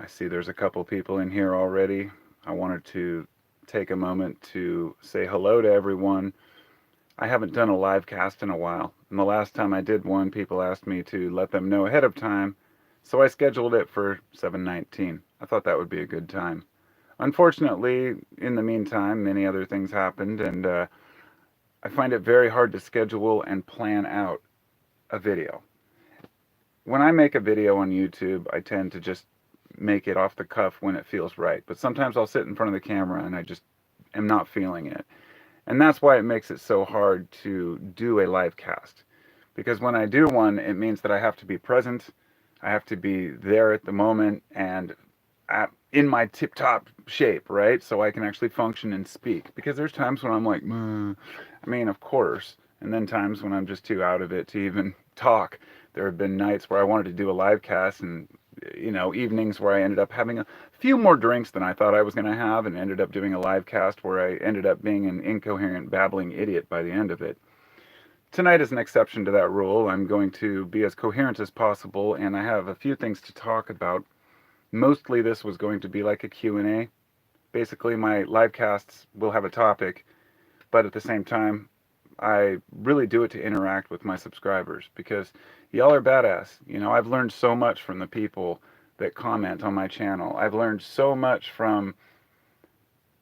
see there's a couple people in here already. I wanted to take a moment to say hello to everyone. I haven't done a live cast in a while, and the last time I did one, people asked me to let them know ahead of time, so I scheduled it for 7/19. I thought that would be a good time. Unfortunately, in the meantime, many other things happened, and I find it very hard to schedule and plan out a video. When I make a video on YouTube, I tend to just make it off the cuff when it feels right. But sometimes I'll sit in front of the camera and I just am not feeling it. And that's why it makes it so hard to do a live cast. Because when I do one, it means that I have to be present, I have to be there at the moment, and in my tip-top shape, right? So I can actually function and speak. Because there's times when I'm like, I mean, of course. And then times when I'm just too out of it to even talk. There have been nights where I wanted to do a live cast and, evenings where I ended up having a few more drinks than I thought I was going to have and ended up doing a live cast where I ended up being an incoherent, babbling idiot by the end of it. Tonight is an exception to that rule. I'm going to be as coherent as possible, and I have a few things to talk about. Mostly this was going to be like a Q&A. Basically, my live casts will have a topic, but at the same time, I really do it to interact with my subscribers because y'all are badass. I've learned so much from the people that comment on my channel. I've learned so much from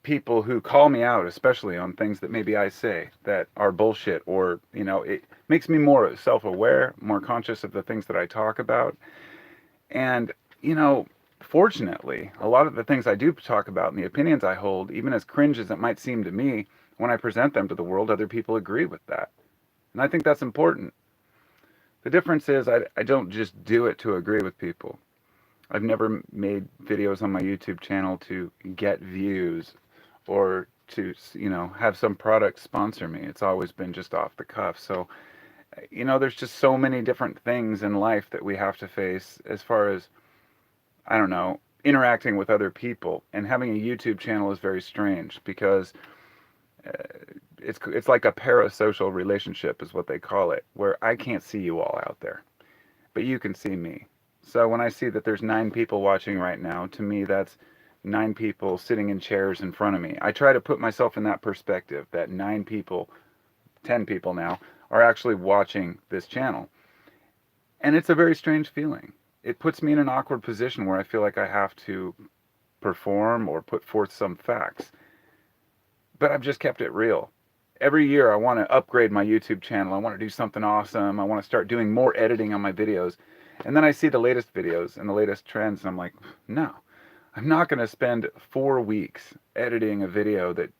people who call me out, especially on things that maybe I say that are bullshit, or, it makes me more self-aware, more conscious of the things that I talk about. And, fortunately, a lot of the things I do talk about and the opinions I hold, even as cringe as it might seem to me, when I present them to the world, other people agree with that. And I think that's important. The difference is I don't just do it to agree with people. I've never made videos on my YouTube channel to get views or to, have some product sponsor me. It's always been just off the cuff. So, there's just so many different things in life that we have to face as far as, I don't know, interacting with other people. And having a YouTube channel is very strange because it's like a parasocial relationship is what they call it, where I can't see you all out there, but you can see me. So when I see that there's 9 people watching right now, to me that's 9 people sitting in chairs in front of me. I try to put myself in that perspective, that 9 people, 10 people now, are actually watching this channel. And it's a very strange feeling. It puts me in an awkward position where I feel like I have to perform or put forth some facts. But I've just kept it real. Every year I want to upgrade my YouTube channel. I want to do something awesome. I want to start doing more editing on my videos. And then I see the latest videos and the latest trends, and I'm like, no, I'm not going to spend 4 weeks editing a video that,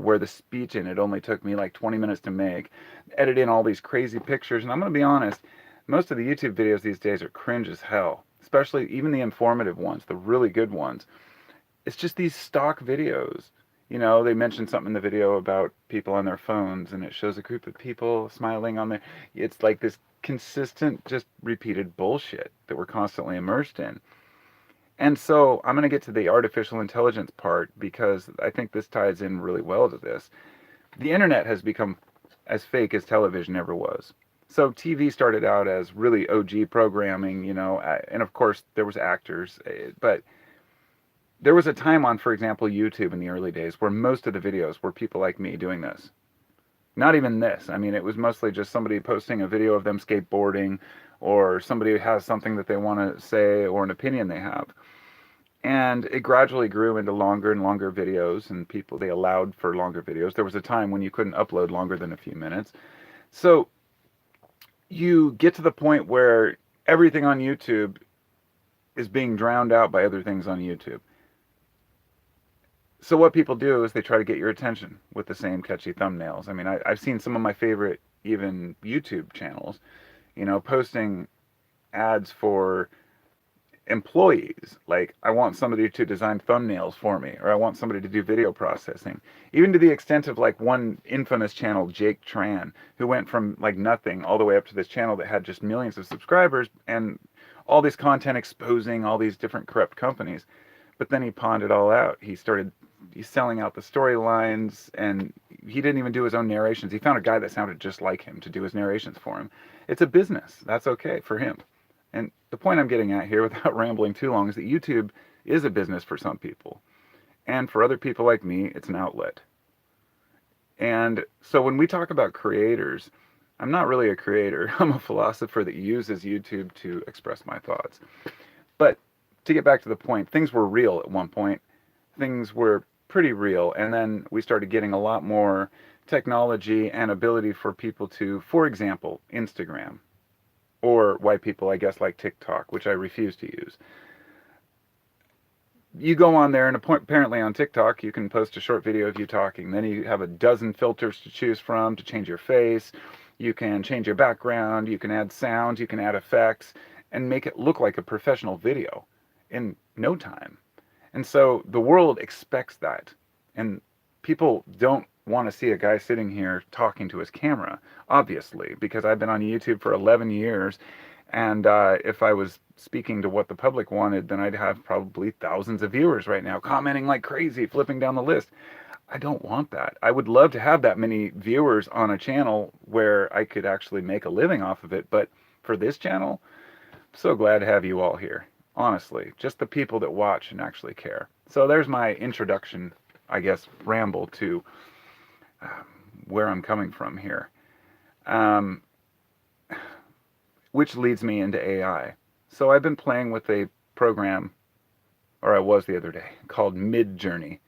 where the speech in it only took me like 20 minutes to make, edit in all these crazy pictures. And I'm going to be honest, most of the YouTube videos these days are cringe as hell, especially even the informative ones, the really good ones. It's just these stock videos. They mentioned something in the video about people on their phones, and it shows a group of people smiling on their... It's like this consistent, just repeated bullshit that we're constantly immersed in. And so I'm going to get to the artificial intelligence part because I think this ties in really well to this. The internet has become as fake as television ever was. So TV started out as really OG programming, and of course there was actors, but there was a time on, for example, YouTube in the early days where most of the videos were people like me doing this. Not even this. I mean, it was mostly just somebody posting a video of them skateboarding, or somebody who has something that they want to say or an opinion they have. And it gradually grew into longer and longer videos, and they allowed for longer videos. There was a time when you couldn't upload longer than a few minutes. So you get to the point where everything on YouTube is being drowned out by other things on YouTube. So what people do is they try to get your attention with the same catchy thumbnails. I mean, I've seen some of my favorite, even YouTube channels, posting ads for employees. Like, I want somebody to design thumbnails for me, or I want somebody to do video processing. Even to the extent of like one infamous channel, Jake Tran, who went from like nothing all the way up to this channel that had just millions of subscribers and all this content exposing all these different corrupt companies. But then he pawned it all out. He's selling out the storylines, and he didn't even do his own narrations. He found a guy that sounded just like him to do his narrations for him. It's a business. That's okay for him. And the point I'm getting at here, without rambling too long, is that YouTube is a business for some people. And for other people like me, it's an outlet. And so when we talk about creators, I'm not really a creator. I'm a philosopher that uses YouTube to express my thoughts. But to get back to the point, things were real at one point. Things were pretty real. And then we started getting a lot more technology and ability for people to, for example, Instagram, or white people, I guess, like TikTok, which I refuse to use. You go on there, and apparently on TikTok, you can post a short video of you talking. Then you have a dozen filters to choose from to change your face. You can change your background. You can add sounds. You can add effects and make it look like a professional video in no time. And so the world expects that. And people don't want to see a guy sitting here talking to his camera, obviously, because I've been on YouTube for 11 years. And if I was speaking to what the public wanted, then I'd have probably thousands of viewers right now, commenting like crazy, flipping down the list. I don't want that. I would love to have that many viewers on a channel where I could actually make a living off of it. But for this channel, I'm so glad to have you all here. Honestly, just the people that watch and actually care. So there's my introduction, I guess, ramble to where I'm coming from here. Which leads me into AI. So I've been playing with a program, or I was the other day, called Midjourney.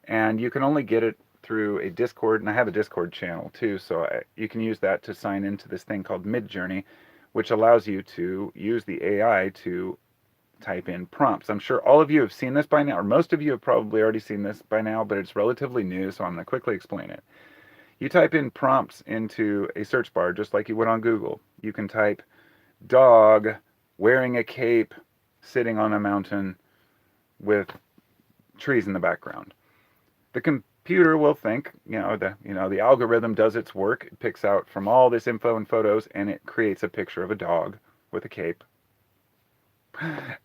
And you can only get it through a Discord, and I have a Discord channel too, so you can use that to sign into this thing called Midjourney, which allows you to use the AI to type in prompts. I'm sure all of you have seen this by now, or most of you have probably already seen this by now, but it's relatively new, so I'm going to quickly explain it. You type in prompts into a search bar just like you would on Google. You can type dog wearing a cape sitting on a mountain with trees in the background. The computer will think, the algorithm does its work. It picks out from all this info and photos, and it creates a picture of a dog with a cape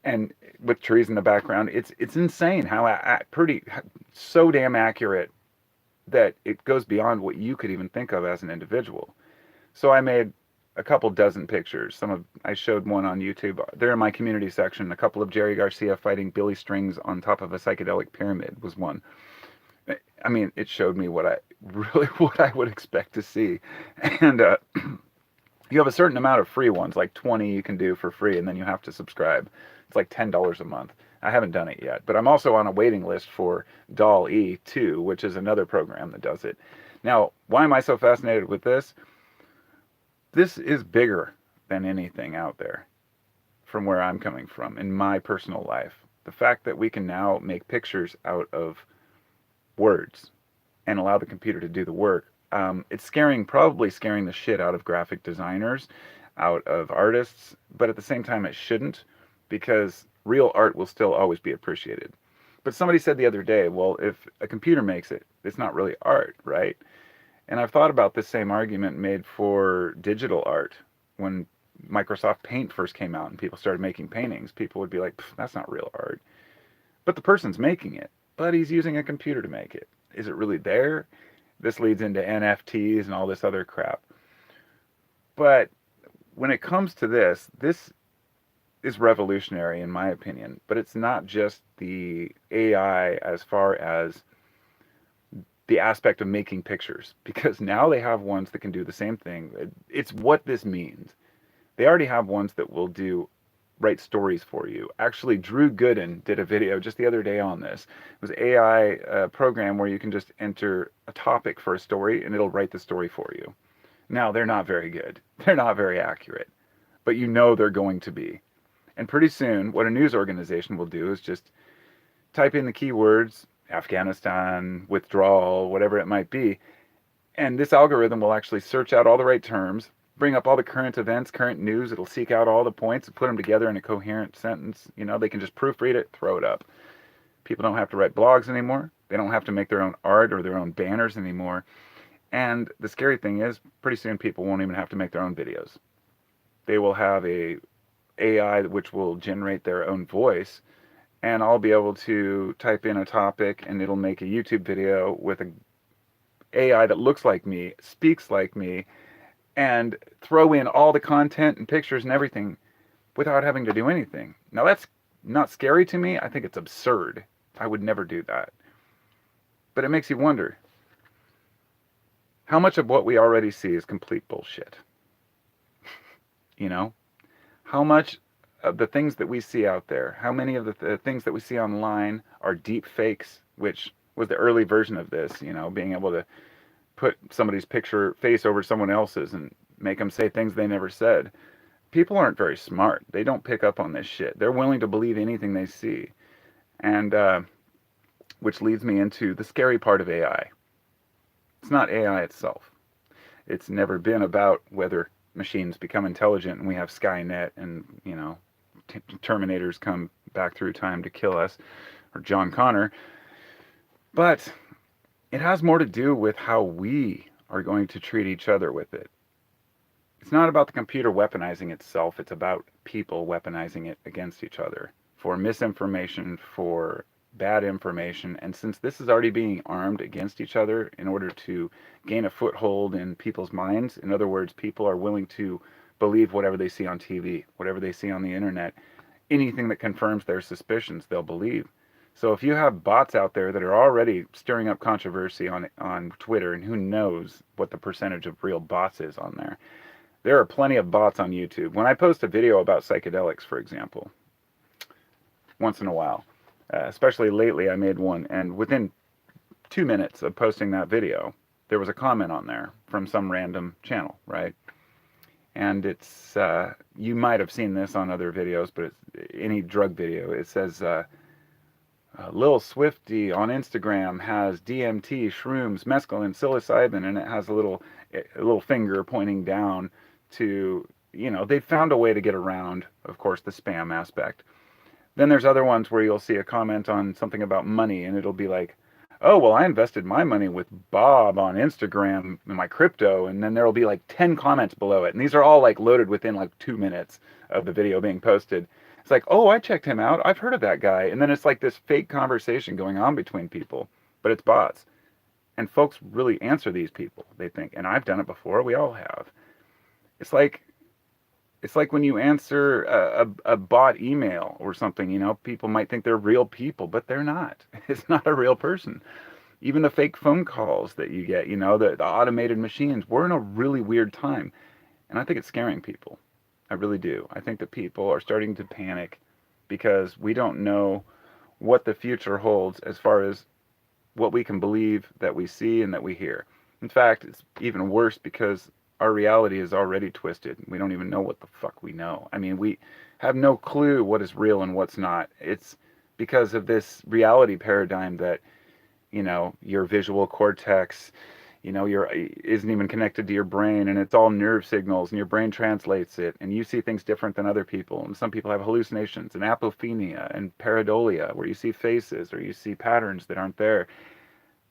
and with trees in the background. It's insane how so damn accurate that it goes beyond what you could even think of as an individual. So I made a couple dozen pictures. I showed one on YouTube. They're in my community section. A couple of Jerry Garcia fighting Billy Strings on top of a psychedelic pyramid was one. I mean, it showed me what I would expect to see. And you have a certain amount of free ones, like 20 you can do for free, and then you have to subscribe. It's like $10 a month. I haven't done it yet, but I'm also on a waiting list for DALL-E 2, which is another program that does it. Now, why am I so fascinated with this? This is bigger than anything out there from where I'm coming from in my personal life. The fact that we can now make pictures out of words and allow the computer to do the work, it's probably scaring the shit out of graphic designers, out of artists, but at the same time it shouldn't, because real art will still always be appreciated. But somebody said the other day, well, if a computer makes it, it's not really art, right? And I've thought about this same argument made for digital art. When Microsoft Paint first came out and people started making paintings, people would be like, that's not real art. But the person's making it, but he's using a computer to make it. Is it really there? This leads into NFTs and all this other crap. But when it comes to this is revolutionary in my opinion, but it's not just the AI as far as the aspect of making pictures, because now they have ones that can do the same thing. It's what this means. They already have ones that will write stories for you. Actually, Drew Gooden did a video just the other day on this. It was AI program where you can just enter a topic for a story and it'll write the story for you. Now, they're not very good. They're not very accurate, but you know they're going to be. And pretty soon, what a news organization will do is just type in the keywords, Afghanistan, withdrawal, whatever it might be, and this algorithm will actually search out all the right terms, bring up all the current events, current news. It'll seek out all the points and put them together in a coherent sentence. They can just proofread it, throw it up. People don't have to write blogs anymore. They don't have to make their own art or their own banners anymore. And the scary thing is, pretty soon people won't even have to make their own videos. They will have a AI which will generate their own voice, and I'll be able to type in a topic and it'll make a YouTube video with an AI that looks like me, speaks like me, and throw in all the content and pictures and everything without having to do anything. Now that's not scary to me. I think it's absurd. I would never do that. But it makes you wonder, how much of what we already see is complete bullshit? You know? How much of the things that we see out there, how many of the things that we see online are deep fakes, which was the early version of this, being able to put somebody's face over someone else's and make them say things they never said. People aren't very smart. They don't pick up on this shit. They're willing to believe anything they see. And which leads me into the scary part of AI. It's not AI itself. It's never been about whether machines become intelligent and we have Skynet and, Terminators come back through time to kill us, or John Connor. But it has more to do with how we are going to treat each other with it. It's not about the computer weaponizing itself. It's about people weaponizing it against each other for misinformation, for bad information. And since this is already being armed against each other in order to gain a foothold in people's minds, in other words, people are willing to believe whatever they see on TV, whatever they see on the internet, anything that confirms their suspicions, they'll believe. So if you have bots out there that are already stirring up controversy on Twitter, and who knows what the percentage of real bots is on there. There are plenty of bots on YouTube. When I post a video about psychedelics, for example, once in a while, especially lately I made one, and within 2 minutes of posting that video, there was a comment on there from some random channel, right? And it's, you might have seen this on other videos, but it's any drug video. It says, Lil Swifty on Instagram has DMT, shrooms, mescaline, psilocybin, and it has a little finger pointing down to, they found a way to get around, of course, the spam aspect. Then there's other ones where you'll see a comment on something about money, and it'll be like, oh, well, I invested my money with Bob on Instagram in my crypto, and then there'll be like 10 comments below it. And these are all like loaded within like 2 minutes of the video being posted. It's like, oh, I checked him out. I've heard of that guy. And then it's like this fake conversation going on between people, but it's bots. And folks really answer these people, they think. And I've done it before. We all have. It's like when you answer a bot email or something, people might think they're real people, but they're not. It's not a real person. Even the fake phone calls that you get, the automated machines, we're in a really weird time. And I think it's scaring people. I really do. I think that people are starting to panic because we don't know what the future holds as far as what we can believe that we see and that we hear. In fact, it's even worse because our reality is already twisted. We don't even know what the fuck we know. I mean, we have no clue what is real and what's not. It's because of this reality paradigm that, your visual cortex, isn't even connected to your brain, and it's all nerve signals, and your brain translates it, and you see things different than other people. And some people have hallucinations and apophenia and pareidolia, where you see faces or you see patterns that aren't there.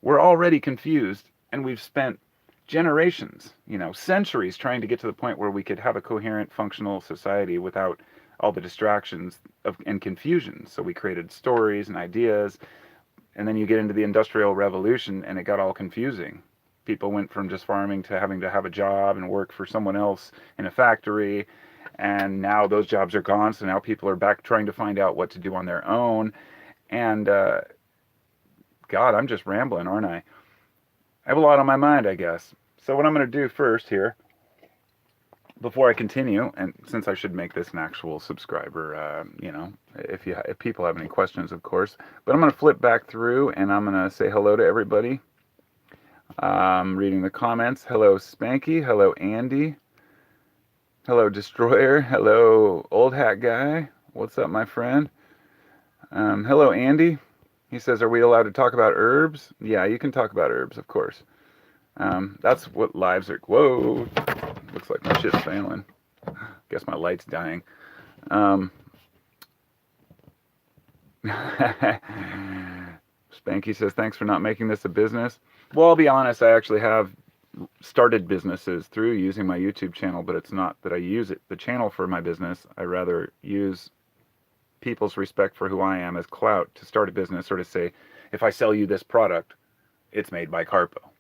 We're already confused, and we've spent generations, centuries trying to get to the point where we could have a coherent, functional society without all the distractions and confusion. So we created stories and ideas, and then you get into the Industrial Revolution, and it got all confusing. People went from just farming to having to have a job and work for someone else in a factory, and now those jobs are gone, so now people are back trying to find out what to do on their own. And God, I'm just rambling, aren't I? I have a lot on my mind, I guess. So what I'm going to do first here, before I continue, and since I should make this an actual subscriber, if people have any questions, of course, but I'm going to flip back through and I'm going to say hello to everybody. Reading the comments. Hello, Spanky. Hello, Andy. Hello, Destroyer. Hello, Old Hat Guy. What's up, my friend? Hello, Andy. He says, are we allowed to talk about herbs? Yeah, you can talk about herbs, of course. That's what lives are. Whoa. Looks like my shit's failing. Guess my light's dying. Spanky says, thanks for not making this a business. Well, I'll be honest, I actually have started businesses through using my YouTube channel, but it's not that I use the channel for my business. I rather use people's respect for who I am as clout to start a business, or to say, if I sell you this product, it's made by Carpo.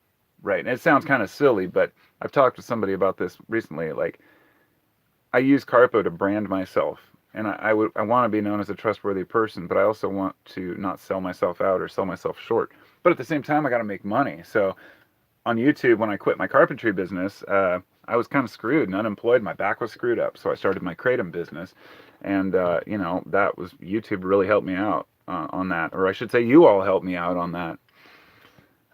Right? And it sounds kind of silly, but I've talked to somebody about this recently. Like, I use Carpo to brand myself. And I want to be known as a trustworthy person, but I also want to not sell myself out or sell myself short. But at the same time, I got to make money. So on YouTube, when I quit my carpentry business, I was kind of screwed and unemployed. My back was screwed up, so I started my kratom business, and that was YouTube really helped me out on that, or I should say, you all helped me out on that.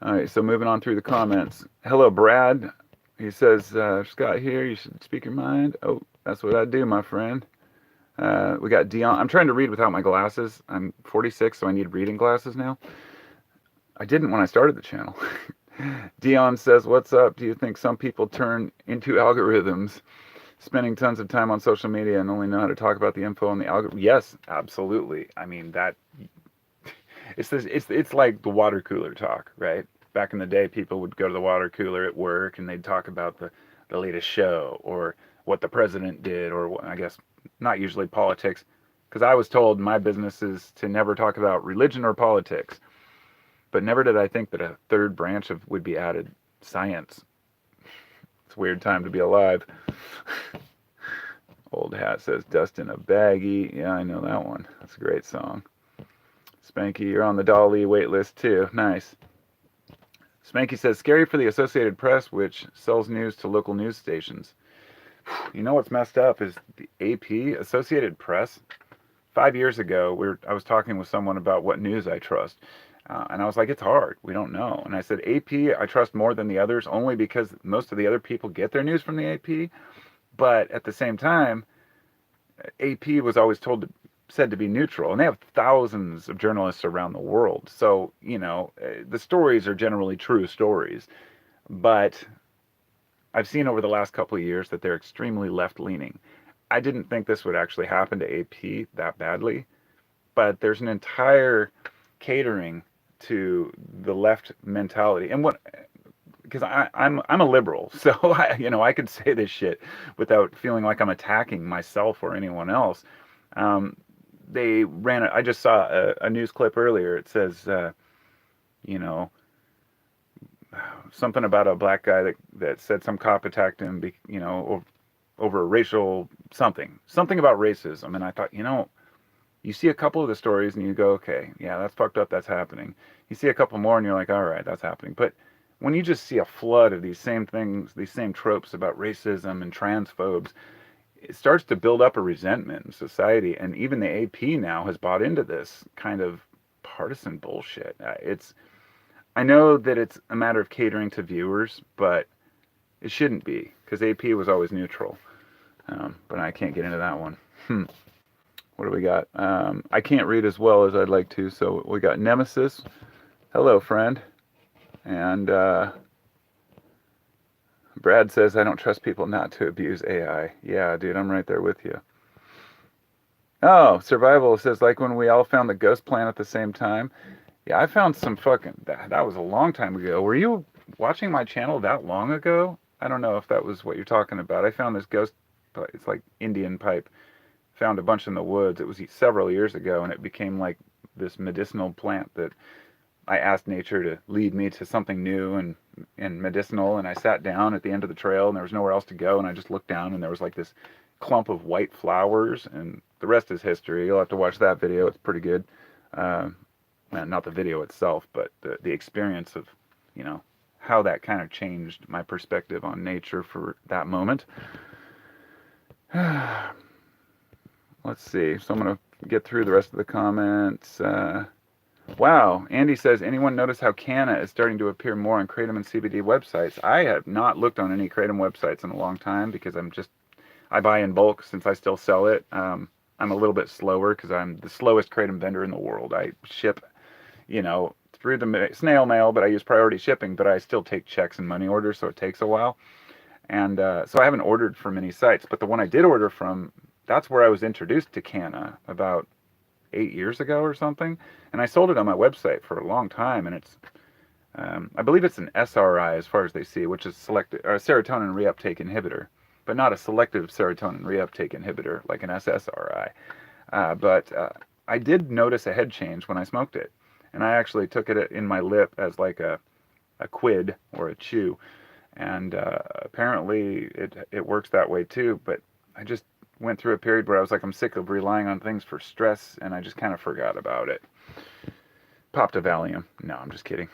All right, so moving on through the comments. Hello, Brad. He says, Scott here. You should speak your mind. Oh, that's what I do, my friend. We got Dion. I'm trying to read without my glasses. I'm 46, so I need reading glasses now. I didn't when I started the channel. Dion says, what's up? Do you think some people turn into algorithms, spending tons of time on social media and only know how to talk about the info on the algorithm? Yes, absolutely. I mean, that it's like the water cooler talk, right? Back in the day, people would go to the water cooler at work and they'd talk about the latest show or what the president did, or I guess not usually politics, because I was told my business is to never talk about religion or politics. But never did I think that a third branch would be added, science. It's a weird time to be alive. Old Hat says, dust in a baggie. Yeah, I know that one. That's a great song. Spanky, you're on the Dolly wait list too. Nice. Spanky says, scary for the Associated Press, which sells news to local news stations. You know what's messed up is the AP, Associated Press. 5 years ago, I was talking with someone about what news I trust. And I was like, it's hard. We don't know. And I said, AP, I trust more than the others only because most of the other people get their news from the AP. But at the same time, AP was always said to be neutral. And they have thousands of journalists around the world. So, the stories are generally true stories. But I've seen over the last couple of years that they're extremely left-leaning. I didn't think this would actually happen to AP that badly. But there's an entire catering to the left mentality, and because I'm a liberal, so I could say this shit without feeling like I'm attacking myself or anyone else. They ran I just saw a news clip earlier. It says, something about a black guy that said some cop attacked him, over a racial something about racism, and I thought, you see a couple of the stories and you go, okay, yeah, that's fucked up, that's happening. You see a couple more and you're like, all right, that's happening. But when you just see a flood of these same things, these same tropes about racism and transphobes, it starts to build up a resentment in society. And even the AP now has bought into this kind of partisan bullshit. I know that it's a matter of catering to viewers, but it shouldn't be, because AP was always neutral. But I can't get into that one. What do we got? I can't read as well as I'd like to, so we got Nemesis. Hello, friend. And Brad says, I don't trust people not to abuse AI. Yeah, dude, I'm right there with you. Oh, Survival says, like when we all found the ghost plant at the same time. Yeah, I found some that was a long time ago. Were you watching my channel that long ago? I don't know if that was what you're talking about. I found this ghost, it's like Indian pipe. Found a bunch in the woods. It was several years ago, and it became like this medicinal plant that I asked nature to lead me to something new and medicinal. And I sat down at the end of the trail, and there was nowhere else to go. And I just looked down, and there was like this clump of white flowers, and the rest is history. You'll have to watch that video. It's pretty good. Not the video itself, but the experience of, how that kind of changed my perspective on nature for that moment. Let's see. So I'm going to get through the rest of the comments. Wow. Andy says, anyone notice how QandA is starting to appear more on Kratom and CBD websites? I have not looked on any Kratom websites in a long time because I buy in bulk since I still sell it. I'm a little bit slower because I'm the slowest Kratom vendor in the world. I ship, through the snail mail, but I use priority shipping, but I still take checks and money orders, so it takes a while. And so I haven't ordered from any sites, but the one I did order from, that's where I was introduced to QandA about 8 years ago or something. And I sold it on my website for a long time. And it's, I believe it's an SRI as far as they see, which is a serotonin reuptake inhibitor, but not a selective serotonin reuptake inhibitor like an SSRI. But I did notice a head change when I smoked it. And I actually took it in my lip as like a quid or a chew. And apparently it works that way too. But went through a period where I was like, I'm sick of relying on things for stress, and I just kind of forgot about it. Popped a Valium. No, I'm just kidding.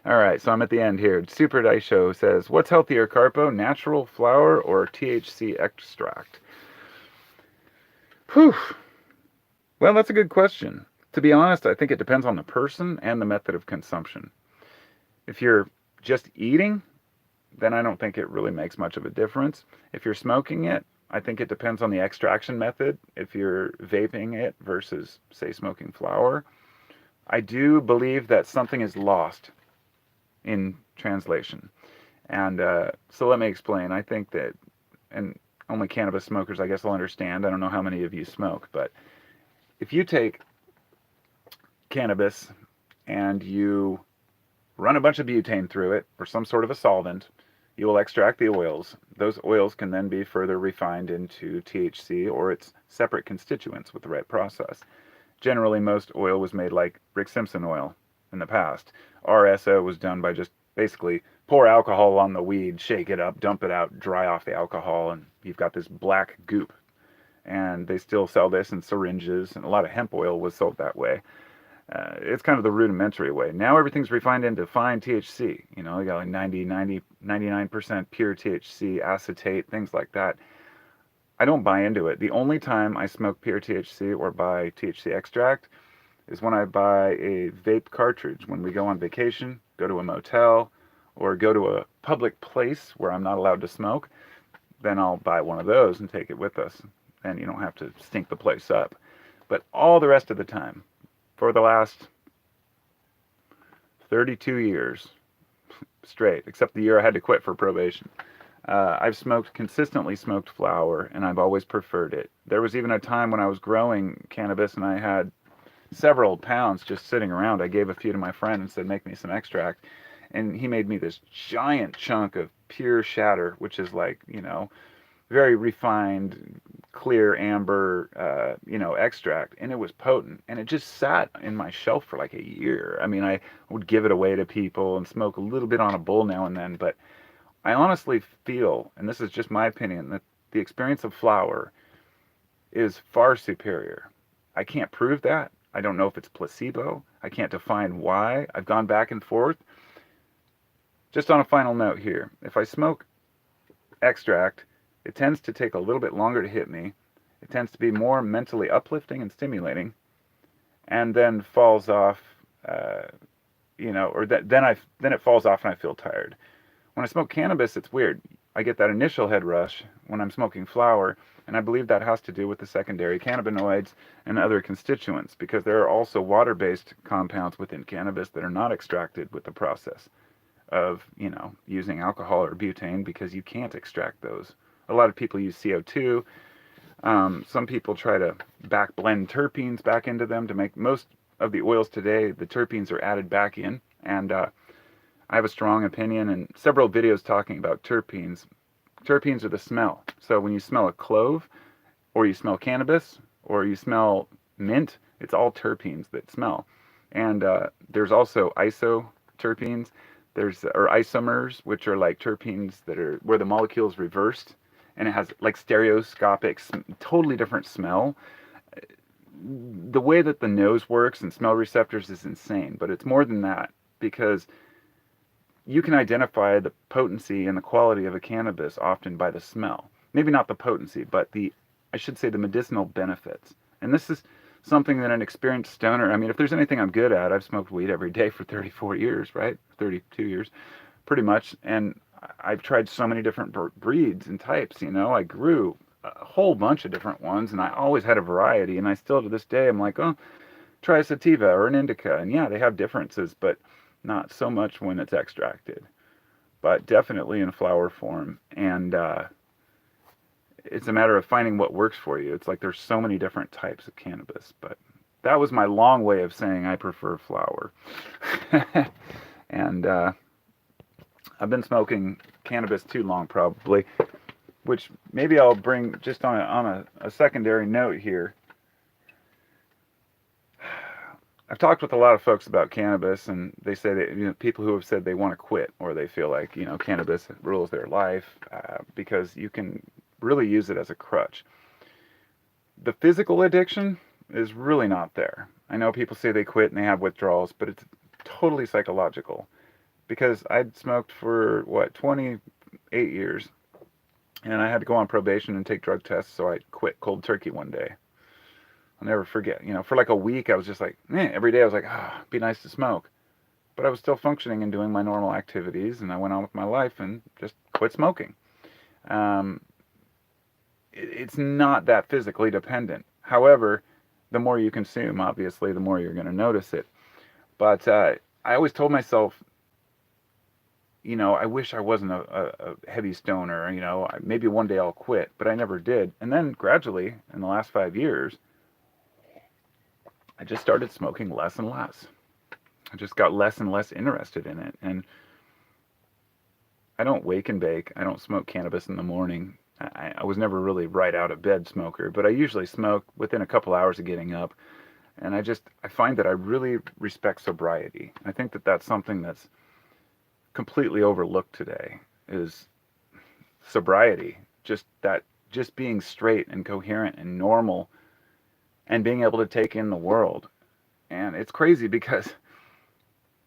All right, so I'm at the end here. Super Dice Show says, what's healthier, Carpo? Natural flower or THC extract? Whew. Well, that's a good question. To be honest, I think it depends on the person and the method of consumption. If you're just eating, then I don't think it really makes much of a difference. If you're smoking it, I think it depends on the extraction method. If you're vaping it versus, say, smoking flower, I do believe that something is lost in translation. And so let me explain. I think that, and only cannabis smokers, I guess, will understand. I don't know how many of you smoke, but if you take cannabis and you run a bunch of butane through it or some sort of a solvent, you will extract the oils. Those oils can then be further refined into THC or its separate constituents with the right process. Generally, most oil was made like Rick Simpson oil in the past. RSO was done by just basically pour alcohol on the weed, shake it up, dump it out, dry off the alcohol, and you've got this black goop. And they still sell this in syringes, and a lot of hemp oil was sold that way. It's kind of the rudimentary way. Now everything's refined into fine THC. You know, you got like 99% pure THC, acetate, things like that. I don't buy into it. The only time I smoke pure THC or buy THC extract is when I buy a vape cartridge. When we go on vacation, go to a motel, or go to a public place where I'm not allowed to smoke, then I'll buy one of those and take it with us. And you don't have to stink the place up. But all the rest of the time, for the last 32 years straight, except the year I had to quit for probation, I've consistently smoked flower, and I've always preferred it. There was even a time when I was growing cannabis and I had several pounds just sitting around. I gave a few to my friend and said, make me some extract. And he made me this giant chunk of pure shatter, which is like, you know, very refined, clear amber, extract, and it was potent, and it just sat in my shelf for like a year. I mean, I would give it away to people and smoke a little bit on a bowl now and then, but I honestly feel, and this is just my opinion, that the experience of flower is far superior. I can't prove that. I don't know if it's placebo. I can't define why. I've gone back and forth. Just on a final note here, if I smoke extract, it tends to take a little bit longer to hit me. It tends to be more mentally uplifting and stimulating, and then falls off, then it falls off and I feel tired. When I smoke cannabis, it's weird. I get that initial head rush when I'm smoking flower, and I believe that has to do with the secondary cannabinoids and other constituents, because there are also water-based compounds within cannabis that are not extracted with the process of, using alcohol or butane, because you can't extract those. A lot of people use CO2. Some people try to back blend terpenes back into them to make most of the oils today. The terpenes are added back in, and I have a strong opinion and several videos talking about terpenes. Terpenes are the smell. So when you smell a clove, or you smell cannabis, or you smell mint, it's all terpenes that smell. And there's also isoterpenes. Or isomers, which are like terpenes that are where the molecule is reversed, and it has like stereoscopic, totally different smell. The way that the nose works and smell receptors is insane, but it's more than that, because you can identify the potency and the quality of a cannabis often by the smell. Maybe not the potency, but the medicinal benefits. And this is something that an experienced stoner, I mean, if there's anything I'm good at, I've smoked weed every day for 34 years, right? 32 years, pretty much. And I've tried so many different breeds and types, I grew a whole bunch of different ones, and I always had a variety, and I still to this day, I'm like, oh, try a sativa or an indica. And yeah, they have differences, but not so much when it's extracted, but definitely in flower form. And it's a matter of finding what works for you. It's like there's so many different types of cannabis, but that was my long way of saying I prefer flower. And I've been smoking cannabis too long, probably, which maybe I'll bring just on a secondary note here. I've talked with a lot of folks about cannabis, and they say that people who have said they want to quit, or they feel like cannabis rules their life, because you can really use it as a crutch. The physical addiction is really not there. I know people say they quit and they have withdrawals, but it's totally psychological. Because I'd smoked for, 28 years, and I had to go on probation and take drug tests, so I quit cold turkey one day. I'll never forget. For like a week, I was just like, every day I was like, it'd be nice to smoke. But I was still functioning and doing my normal activities, and I went on with my life and just quit smoking. Um, it's not that physically dependent. However, the more you consume, obviously, the more you're going to notice it. But I always told myself, I wish I wasn't a heavy stoner. Maybe one day I'll quit, but I never did. And then gradually, in the last 5 years, I just started smoking less and less. I just got less and less interested in it. And I don't wake and bake. I don't smoke cannabis in the morning. I was never really right out of bed smoker, but I usually smoke within a couple hours of getting up. And I find that I really respect sobriety. I think that that's something that's completely overlooked today, is sobriety. Just being straight and coherent and normal and being able to take in the world. And it's crazy because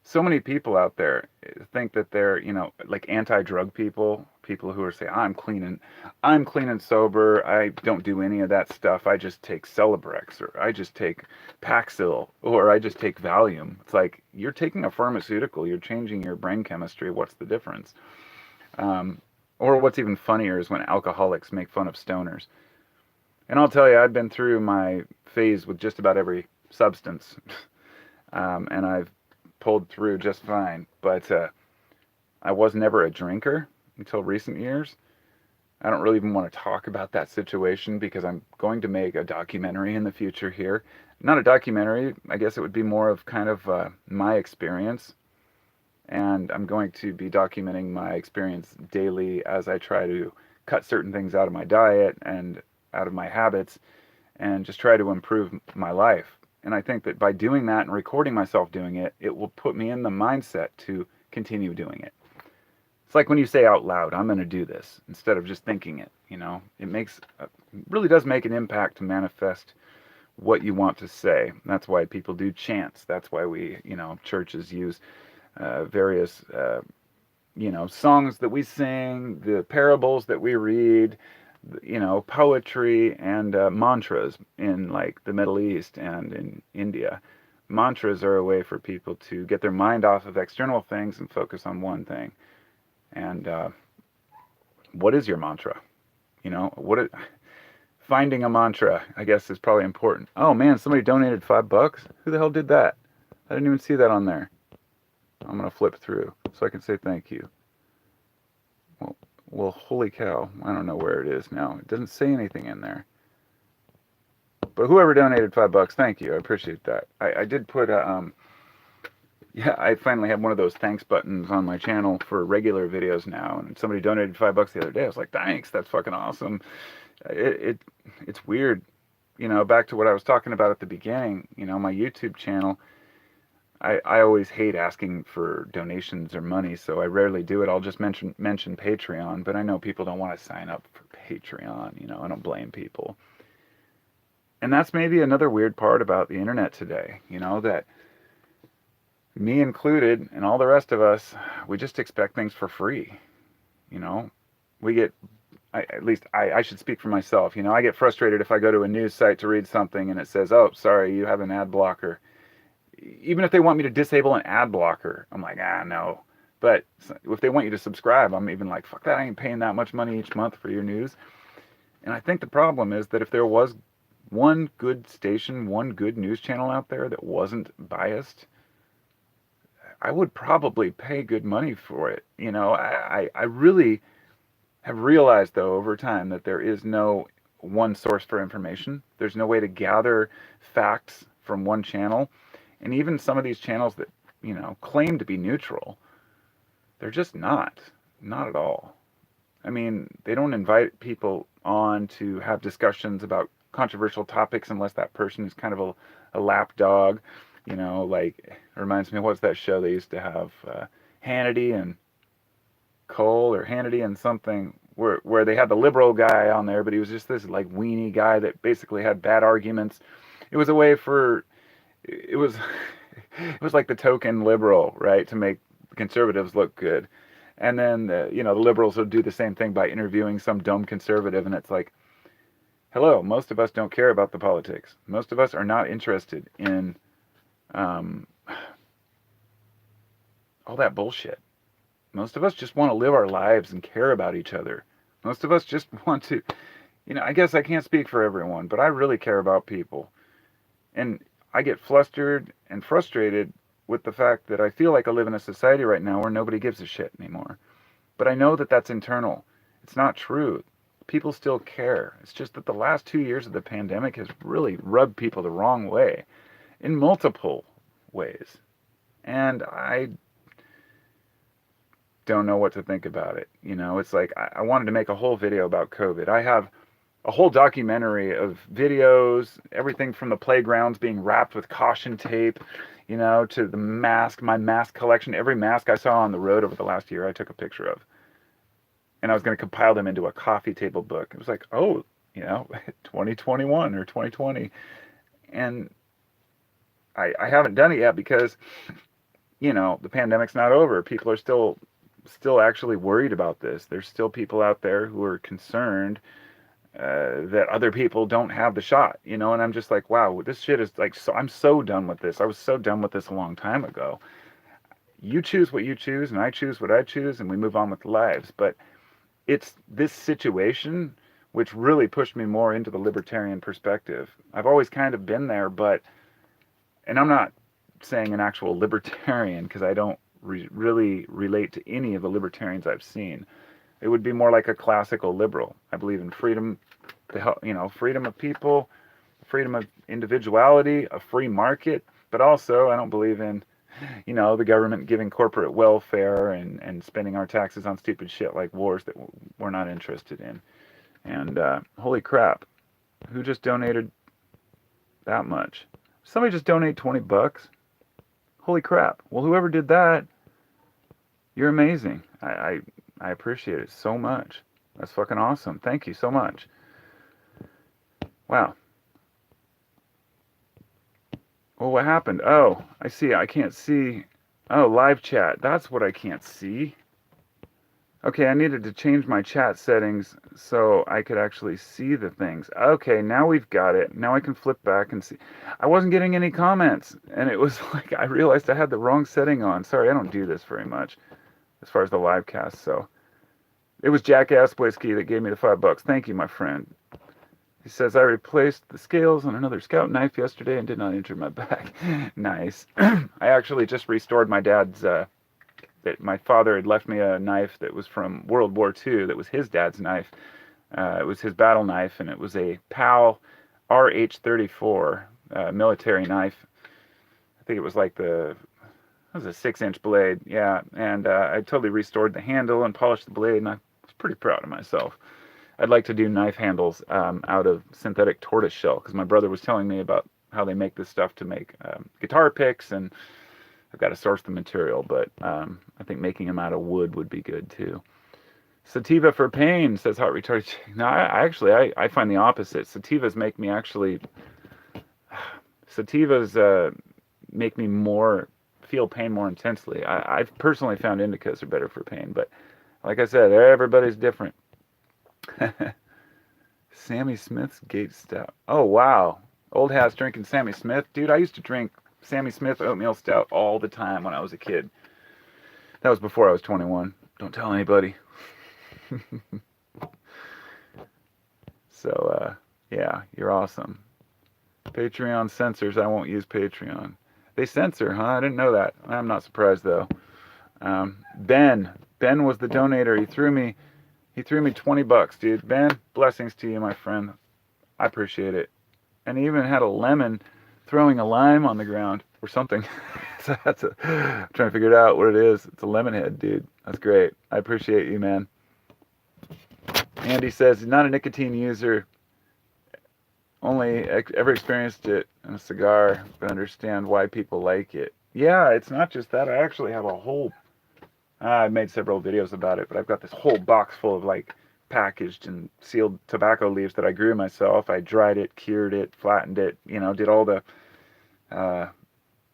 so many people out there think that they're, like anti-drug people who are saying, I'm clean and sober. I don't do any of that stuff. I just take Celebrex, or I just take Paxil, or I just take Valium. It's like, you're taking a pharmaceutical. You're changing your brain chemistry. What's the difference? Or what's even funnier is when alcoholics make fun of stoners. And I'll tell you, I've been through my phase with just about every substance. And I've pulled through just fine. But I was never a drinker until recent years. I don't really even want to talk about that situation because I'm going to make a documentary in the future here. Not a documentary, I guess it would be more of kind of my experience. And I'm going to be documenting my experience daily as I try to cut certain things out of my diet and out of my habits and just try to improve my life. And I think that by doing that and recording myself doing it, it will put me in the mindset to continue doing it. It's like when you say out loud, I'm going to do this, instead of just thinking it, It really does make an impact to manifest what you want to say. That's why people do chants. That's why churches use various, songs that we sing, the parables that we read, poetry and mantras in like the Middle East and in India. Mantras are a way for people to get their mind off of external things and focus on one thing. And what is your mantra? Finding a mantra, I guess, is probably important. Oh man, somebody donated $5. Who the hell did that? I didn't even see that on there. I'm gonna flip through so I can say thank you. Well, holy cow! I don't know where it is now. It doesn't say anything in there. But whoever donated $5, thank you. I appreciate that. I did put I finally have one of those thanks buttons on my channel for regular videos now, and somebody donated $5 the other day. I was like, thanks, that's fucking awesome. It's weird, back to what I was talking about at the beginning, my YouTube channel. I always hate asking for donations or money, so I rarely do it. I'll just mention Patreon, but I know people don't want to sign up for Patreon, I don't blame people. And that's maybe another weird part about the internet today, that me included, and all the rest of us, we just expect things for free. We get, at least I should speak for myself. I get frustrated if I go to a news site to read something and it says, oh, sorry, you have an ad blocker. Even if they want me to disable an ad blocker, I'm like, no. But if they want you to subscribe, I'm even like, fuck that, I ain't paying that much money each month for your news. And I think the problem is that if there was one good station, one good news channel out there that wasn't biased, I would probably pay good money for it. I really have realized, though, over time that there is no one source for information. There's no way to gather facts from one channel. And even some of these channels that, claim to be neutral, they're just not at all. I mean, they don't invite people on to have discussions about controversial topics unless that person is kind of a lapdog. Like, it reminds me of what's that show they used to have, Hannity and Cole, or Hannity and something. where they had the liberal guy on there, but he was just this like weenie guy that basically had bad arguments. It was a way for it was it was like the token liberal, right, to make conservatives look good. And then the liberals would do the same thing by interviewing some dumb conservative, and it's like, hello, most of us don't care about the politics. Most of us are not interested in um, all that bullshit. Most of us just want to live our lives and care about each other. Most of us just want to, I guess I can't speak for everyone, but I really care about people. And I get flustered and frustrated with the fact that I feel like I live in a society right now where nobody gives a shit anymore. But I know that that's internal. It's not true. People still care. It's just that the last 2 years of the pandemic has really rubbed people the wrong way in multiple ways. And I don't know what to think about it. It's like I wanted to make a whole video about COVID. I have a whole documentary of videos, everything from the playgrounds being wrapped with caution tape, to the mask, my mask collection. Every mask I saw on the road over the last year, I took a picture of. And I was going to compile them into a coffee table book. It was like, 2021 or 2020. And I haven't done it yet because, the pandemic's not over. People are still actually worried about this. There's still people out there who are concerned that other people don't have the shot, and I'm just like, wow, this shit is like, I'm so done with this. I was so done with this a long time ago. You choose what you choose, and I choose what I choose, and we move on with lives. But it's this situation which really pushed me more into the libertarian perspective. I've always kind of been there, and I'm not saying an actual libertarian because I don't really relate to any of the libertarians I've seen. It would be more like a classical liberal. I believe in freedom, freedom of people, freedom of individuality, a free market, but also I don't believe in, the government giving corporate welfare and spending our taxes on stupid shit like wars that we're not interested in. And holy crap, who just donated that much? Somebody just donate $20? Holy crap. Well, whoever did that, you're amazing. I appreciate it so much. That's fucking awesome. Thank you so much. Wow. Well, what happened? Oh, I see. I can't see. Oh, live chat. That's what I can't see. Okay, I needed to change my chat settings so I could actually see the things. Okay, now we've got it. Now I can flip back and see. I wasn't getting any comments, and it was like I realized I had the wrong setting on. Sorry, I don't do this very much as far as the live cast, so it was Jackass Whiskey that gave me the $5. Thank you, my friend. He says, I replaced the scales on another scout knife yesterday and did not injure my back. Nice. I actually just restored my dad's, that my father had left me a knife that was from World War II that was his dad's knife. It was his battle knife, and it was a PAL RH-34 military knife. I think it was like it was a 6-inch blade, yeah. And I totally restored the handle and polished the blade, and I was pretty proud of myself. I'd like to do knife handles out of synthetic tortoise shell, because my brother was telling me about how they make this stuff to make guitar picks, and I've got to source the material, but I think making them out of wood would be good too. Sativa for pain, says Heart Retarded. No, I find the opposite. Sativas make me feel pain more intensely. I've personally found indicas are better for pain, but like I said, everybody's different. Sammy Smith's Gate Stout. Oh, wow. Old Hat's drinking Sammy Smith. Dude, I used to drink Sammy Smith Oatmeal Stout all the time when I was a kid. That was before I was 21. Don't tell anybody. So, yeah, you're awesome. Patreon censors. I won't use Patreon. They censor, huh? I didn't know that. I'm not surprised, though. Ben was the donator. He threw me $20, dude. Ben, blessings to you, my friend. I appreciate it. And he even had a lemon throwing a lime on the ground or something. So I'm trying to figure it out what it is. It's a lemon head, dude. That's great. I appreciate you, man. Andy says he's not a nicotine user. Only ever experienced it in a cigar, but understand why people like it. Yeah, it's not just that. I actually have a whole... I've made several videos about it, but I've got this whole box full of like packaged and sealed tobacco leaves that I grew myself. I dried it, cured it, flattened it, uh,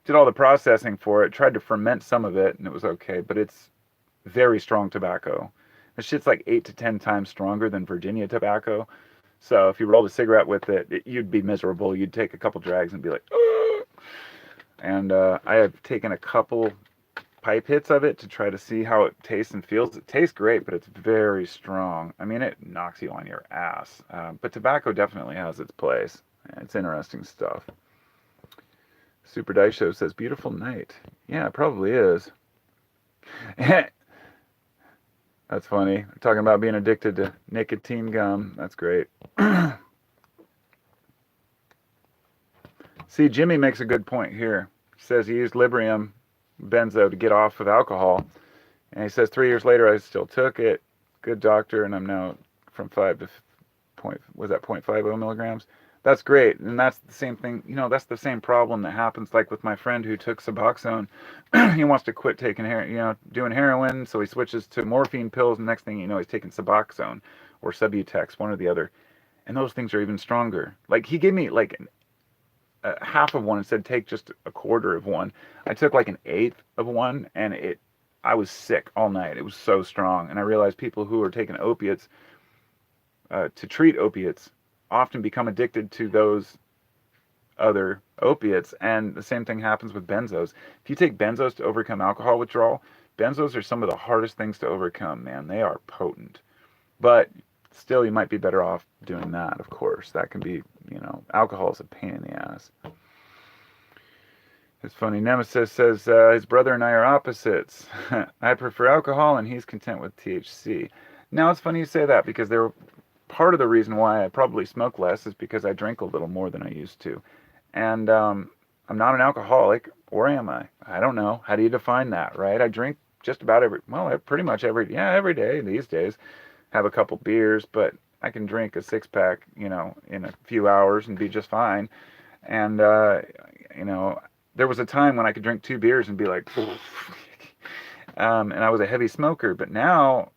did all the processing for it. Tried to ferment some of it, and it was okay. But it's very strong tobacco. The shit's like 8 to 10 times stronger than Virginia tobacco. So if you rolled a cigarette with it, you'd be miserable. You'd take a couple drags and be like, ugh. And I have taken a couple pipe hits of it to try to see how it tastes and feels. It tastes great, but it's very strong. I mean, it knocks you on your ass. But tobacco definitely has its place. It's interesting stuff. Super Dice Show says, beautiful night. Yeah, it probably is. That's funny. We're talking about being addicted to nicotine gum. That's great. See, Jimmy makes a good point here. He says he used Librium benzo to get off of alcohol. And he says 3 years later, I still took it. Good doctor, and I'm now from 5 to point, was that 0.50 milligrams? That's great. And that's the same thing, that's the same problem that happens like with my friend who took Suboxone. He wants to quit taking doing heroin, so he switches to morphine pills, and next thing you know, he's taking Suboxone or Subutex, one or the other. And those things are even stronger. Like, he gave me like half of one and said take just a quarter of one. I took like an eighth of one, and I was sick all night. It was so strong. And I realized people who are taking opiates to treat opiates often become addicted to those other opiates. And the same thing happens with benzos. If you take benzos to overcome alcohol withdrawal, benzos are some of the hardest things to overcome, man. They are potent. But still, you might be better off doing that, of course. That can be, alcohol is a pain in the ass. It's funny. Nemesis says his brother and I are opposites. I prefer alcohol, and he's content with THC. Now, it's funny you say that, because part of the reason why I probably smoke less is because I drink a little more than I used to. And I'm not an alcoholic, or am I? I don't know. How do you define that, right? I drink just about pretty much every day these days. Have a couple beers, but I can drink a 6-pack, in a few hours and be just fine. And, there was a time when I could drink 2 beers and be like, and I was a heavy smoker, but now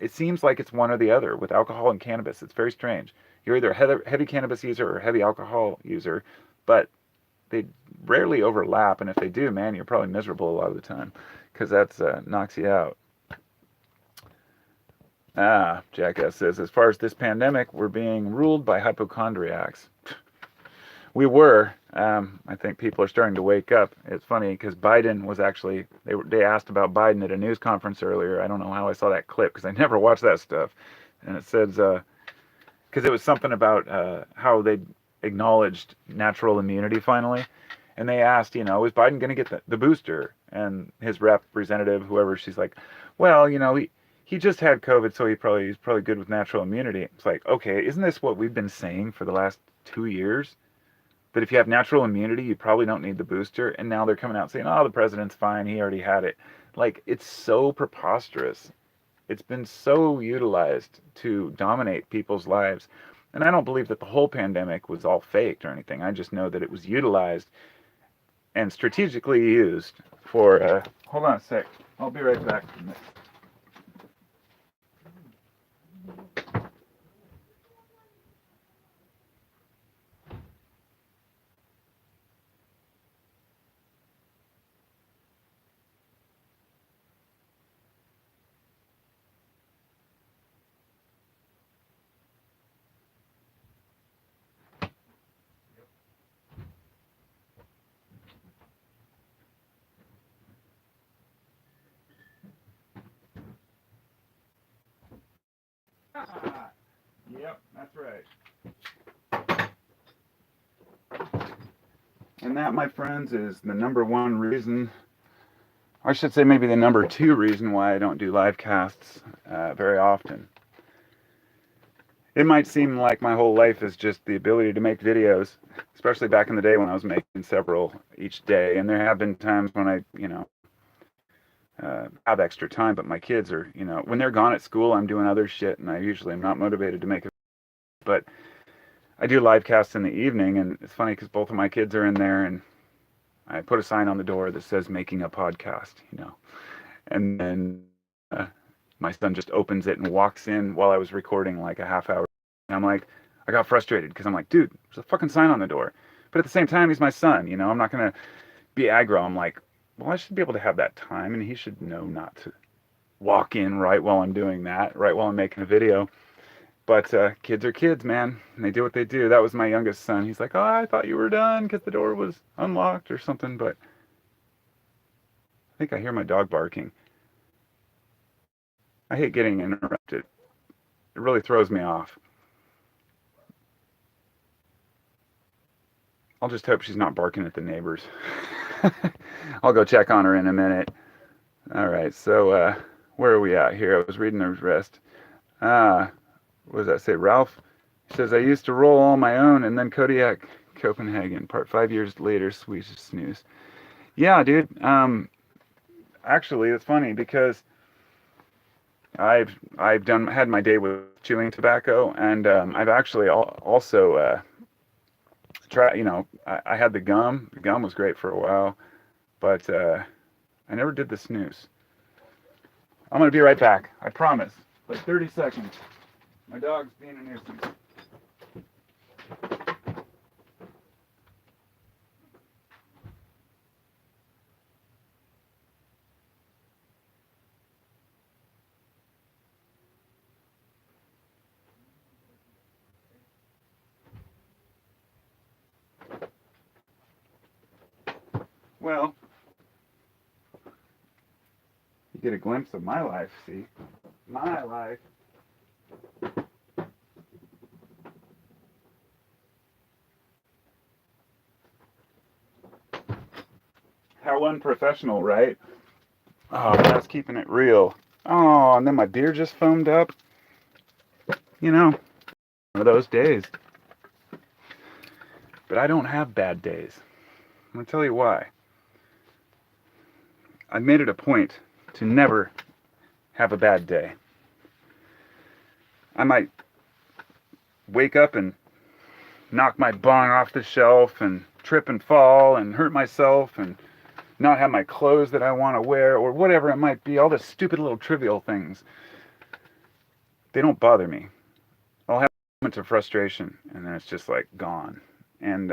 it seems like it's one or the other with alcohol and cannabis. It's very strange. You're either a heavy cannabis user or a heavy alcohol user, but they rarely overlap. And if they do, man, you're probably miserable a lot of the time, because that's knocks you out. Jackass says, as far as this pandemic, we're being ruled by hypochondriacs. We were. I think people are starting to wake up. It's funny because Biden was actually, they asked about Biden at a news conference earlier. I don't know how I saw that clip because I never watched that stuff. And it says, because it was something about how they acknowledged natural immunity finally. And they asked, is Biden going to get the booster? And his representative, whoever, she's like, well, he just had COVID, so he's probably good with natural immunity. It's like, okay, isn't this what we've been saying for the last 2 years? That if you have natural immunity, you probably don't need the booster. And now they're coming out saying, oh, the president's fine. He already had it. Like, it's so preposterous. It's been so utilized to dominate people's lives. And I don't believe that the whole pandemic was all faked or anything. I just know that it was utilized and strategically used for, hold on a sec. I'll be right back. Yep, that's right. And that, my friends, is the number one reason, or I should say maybe the number 2 reason why I don't do live casts very often. It might seem like my whole life is just the ability to make videos, especially back in the day when I was making several each day. And there have been times when I, have extra time, but my kids are, when they're gone at school, I'm doing other shit, and I usually am not motivated to make it. But I do live casts in the evening, and it's funny because both of my kids are in there, and I put a sign on the door that says making a podcast, and then my son just opens it and walks in while I was recording like a half hour. And I'm like, I got frustrated because I'm like, dude, there's a fucking sign on the door. But at the same time, he's my son. You know, I'm not going to be aggro. I'm like, well, I should be able to have that time, and he should know not to walk in right while I'm doing that, right while I'm making a video. But kids are kids, man. And they do what they do. That was my youngest son. He's like, oh, I thought you were done because the door was unlocked or something. But I think I hear my dog barking. I hate getting interrupted. It really throws me off. I'll just hope she's not barking at the neighbors. I'll go check on her in a minute. All right, so where are we at here? I was reading the rest. What does that say? Ralph says, I used to roll all my own, and then Kodiak, Copenhagen. Part 5 years later, Swedish snooze. Yeah, dude. Actually, it's funny because I've had my day with chewing tobacco, and I've actually also tried. You know, I had the gum. The gum was great for a while, but I never did the snooze. I'm gonna be right back. I promise. Like 30 seconds. My dog's being a nuisance. Well, you get a glimpse of my life, see? My life. How unprofessional, right? Oh, that's keeping it real. Oh, and then my beer just foamed up. You know, one of those days. But I don't have bad days. I'm going to tell you why. I've made it a point to never have a bad day. I might wake up and knock my bong off the shelf and trip and fall and hurt myself and not have my clothes that I want to wear or whatever it might be, all the stupid little trivial things. They don't bother me. I'll have moments of frustration and then it's just like gone. And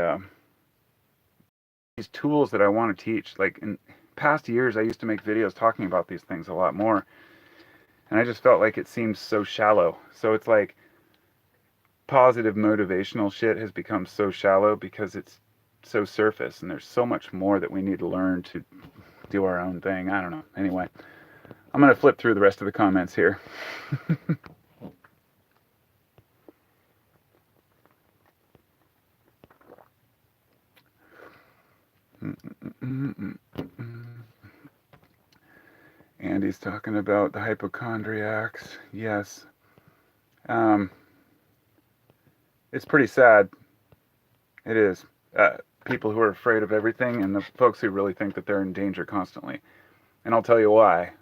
these tools that I want to teach, like in past years, I used to make videos talking about these things a lot more. And I just felt like it seems so shallow. So it's like positive motivational shit has become so shallow because it's so surface and there's so much more that we need to learn to do our own thing. I don't know. Anyway, I'm going to flip through the rest of the comments here. Andy's talking about the hypochondriacs. Yes. It's pretty sad. It is. People who are afraid of everything and the folks who really think that they're in danger constantly. And I'll tell you why.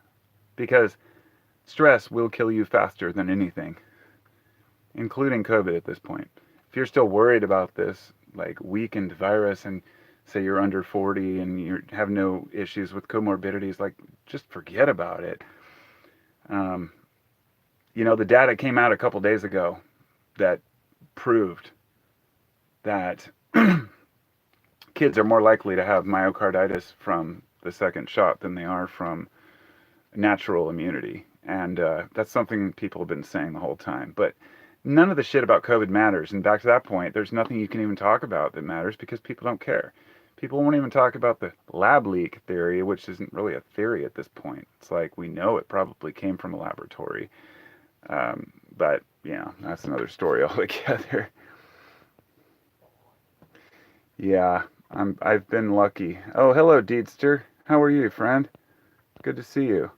Because stress will kill you faster than anything, including COVID at this point. If you're still worried about this, like weakened virus, and say you're under 40 and you have no issues with comorbidities, like just forget about it. You know, the data came out a couple days ago that proved that kids are more likely to have myocarditis from the second shot than they are from natural immunity. And that's something people have been saying the whole time. But none of the shit about COVID matters. And back to that point, there's nothing you can even talk about that matters because people don't care. People won't even talk about the lab leak theory, which isn't really a theory at this point. It's like we know it probably came from a laboratory. But, yeah, that's another story altogether. Yeah, I've been lucky. Oh, hello, Deedster. How are you, friend? Good to see you.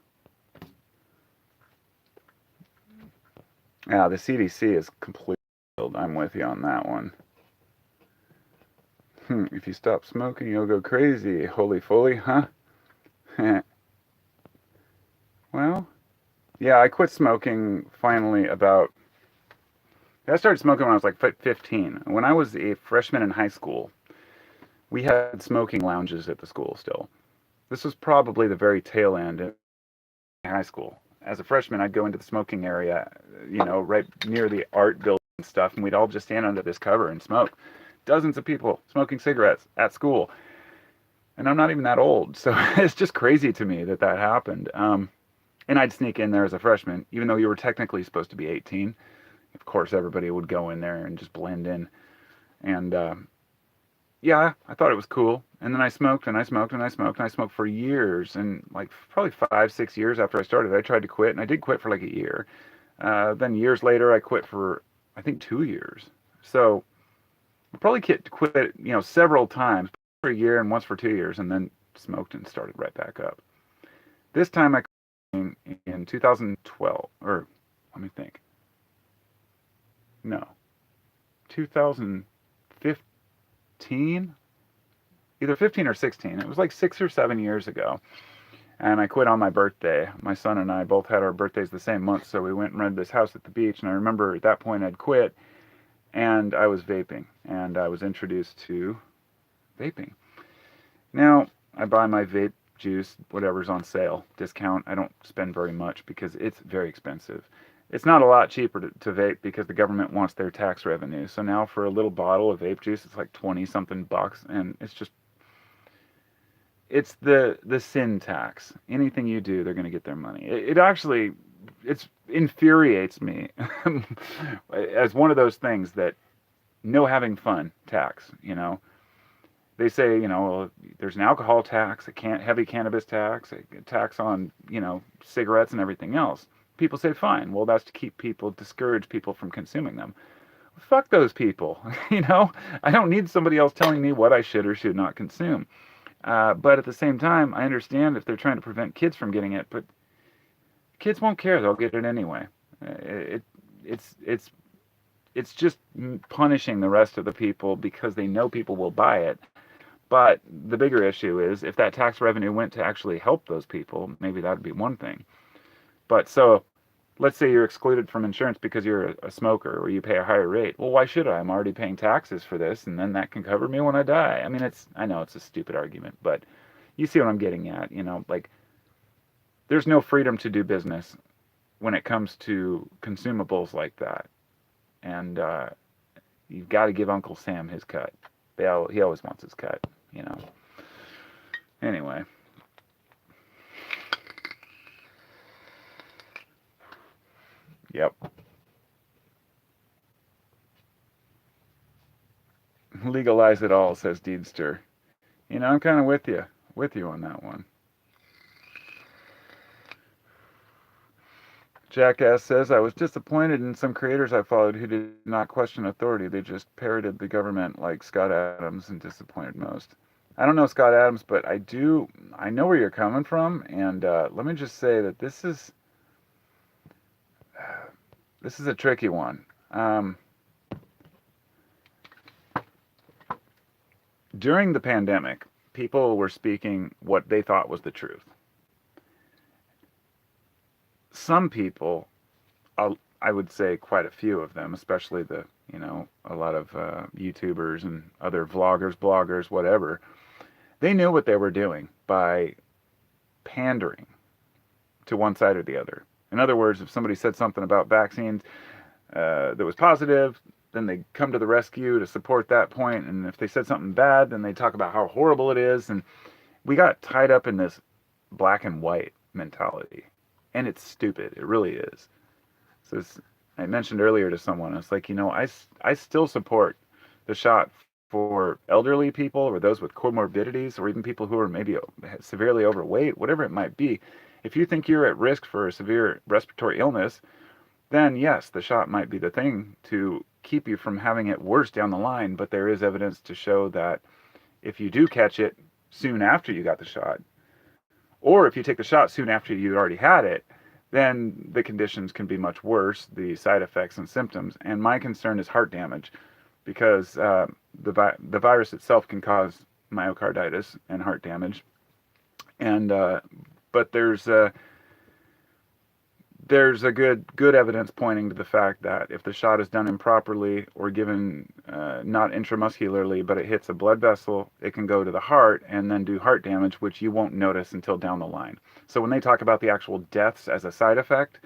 Yeah, the CDC is completely filled. I'm with you on that one. If you stop smoking, you'll go crazy. Holy foley, huh? Well, yeah, I quit smoking finally about. I started smoking when I was like 15. When I was a freshman in high school, we had smoking lounges at the school still. This was probably the very tail end of high school. as a freshman, I'd go into the smoking area, right near the art building and stuff, and we'd all just stand under this cover and smoke. Dozens of people smoking cigarettes at school. And I'm not even that old, so it's just crazy to me that that happened. And I'd sneak in there as a freshman, even though you were technically supposed to be 18. Of course, everybody would go in there and just blend in. And yeah, I thought it was cool. And then I smoked and I smoked and I smoked and I smoked for years. And like probably 5, 6 years after I started, I tried to quit, and I did quit for like a year. Then years later, I quit for I think 2 years. So I probably quit, several times, for a year and once for 2 years, and then smoked and started right back up. This time I quit in 2012, or let me think. No, 2015, either 15 or 16. It was like 6 or 7 years ago. And I quit on my birthday. My son and I both had our birthdays the same month, so we went and rented this house at the beach. And I remember at that point I'd quit, and I was vaping, and I was introduced to vaping. Now, I buy my vape juice, whatever's on sale, discount. I don't spend very much because it's very expensive. It's not a lot cheaper to vape because the government wants their tax revenue. So now for a little bottle of vape juice, it's like 20 something bucks, and it's the sin tax. Anything you do, they're going to get their money. It actually it infuriates me as one of those things that no having fun tax. They say, well, there's an alcohol tax, a heavy cannabis tax, a tax on, cigarettes and everything else. People say, fine, well, that's to discourage people from consuming them. Fuck those people. I don't need somebody else telling me what I should or should not consume. But at the same time, I understand if they're trying to prevent kids from getting it, but kids won't care. They'll get it anyway. It's just punishing the rest of the people because they know people will buy it. But the bigger issue is if that tax revenue went to actually help those people, maybe that would be one thing. But so let's say you're excluded from insurance because you're a smoker or you pay a higher rate. Well, why should I? I'm already paying taxes for this, and then that can cover me when I die. I mean, I know it's a stupid argument, but you see what I'm getting at. Like there's no freedom to do business when it comes to consumables like that. And you've got to give Uncle Sam his cut. He always wants his cut. Anyway. Yep. Legalize it all, says Deedster. I'm kind of with you on that one. Jackass says, I was disappointed in some creators I followed who did not question authority. They just parroted the government like Scott Adams and disappointed most. I don't know Scott Adams, but I know where you're coming from. And let me just say that this is a tricky one. During the pandemic, people were speaking what they thought was the truth. Some people, I would say quite a few of them, especially a lot of YouTubers and other vloggers, bloggers, whatever, they knew what they were doing by pandering to one side or the other. In other words, if somebody said something about vaccines that was positive, then they come to the rescue to support that point. And if they said something bad, then they talk about how horrible it is. And we got tied up in this black and white mentality. And it's stupid. It really is. So I mentioned earlier to someone, it's like, I still support the shot for elderly people or those with comorbidities or even people who are maybe severely overweight, whatever it might be. If you think you're at risk for a severe respiratory illness, then yes, the shot might be the thing to keep you from having it worse down the line. But there is evidence to show that if you do catch it soon after you got the shot, or if you take the shot soon after you already had it, then the conditions can be much worse, the side effects and symptoms. And my concern is heart damage, because the virus itself can cause myocarditis and heart damage. And but there's there's a good evidence pointing to the fact that if the shot is done improperly or given not intramuscularly, but it hits a blood vessel, it can go to the heart and then do heart damage, which you won't notice until down the line. So when they talk about the actual deaths as a side effect,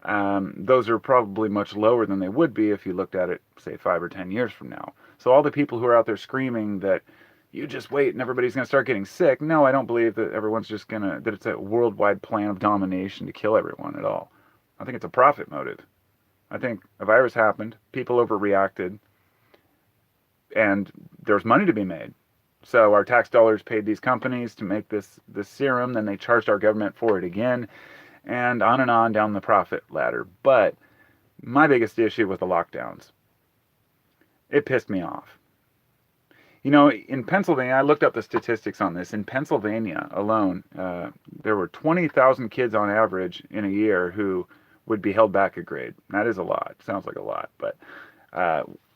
those are probably much lower than they would be if you looked at it, say, 5 or 10 years from now. So all the people who are out there screaming that you just wait and everybody's going to start getting sick, no, I don't believe that everyone's just going to, that it's a worldwide plan of domination to kill everyone at all. I think it's a profit motive. I think a virus happened, people overreacted, and there's money to be made. So our tax dollars paid these companies to make this serum, then they charged our government for it again, and on down the profit ladder. But my biggest issue was the lockdowns. It pissed me off. You know, in Pennsylvania, I looked up the statistics on this. In Pennsylvania alone, there were 20,000 kids on average in a year who would be held back a grade. That is a lot. Sounds like a lot. But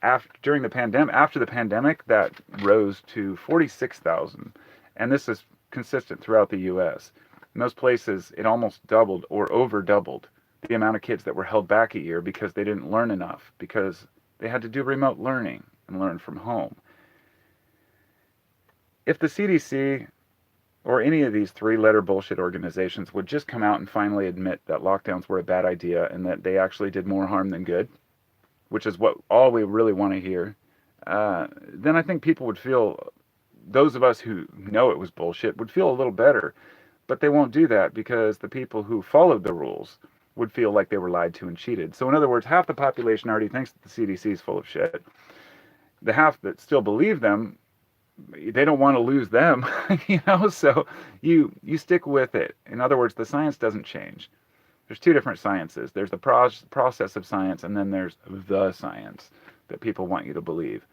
after the pandemic, that rose to 46,000. And this is consistent throughout the U.S. In those places, it almost doubled or over doubled the amount of kids that were held back a year because they didn't learn enough, because they had to do remote learning and learn from home. If the CDC or any of these three-letter bullshit organizations would just come out and finally admit that lockdowns were a bad idea and that they actually did more harm than good, which is all we really want to hear, then I think people would feel, those of us who know it was bullshit, would feel a little better. But they won't do that because the people who followed the rules would feel like they were lied to and cheated. So in other words, half the population already thinks that the CDC is full of shit. The half that still believe them, they don't want to lose them, so you stick with it. In other words, the science doesn't change. There's two different sciences. There's the process of science, and then there's the science that people want you to believe.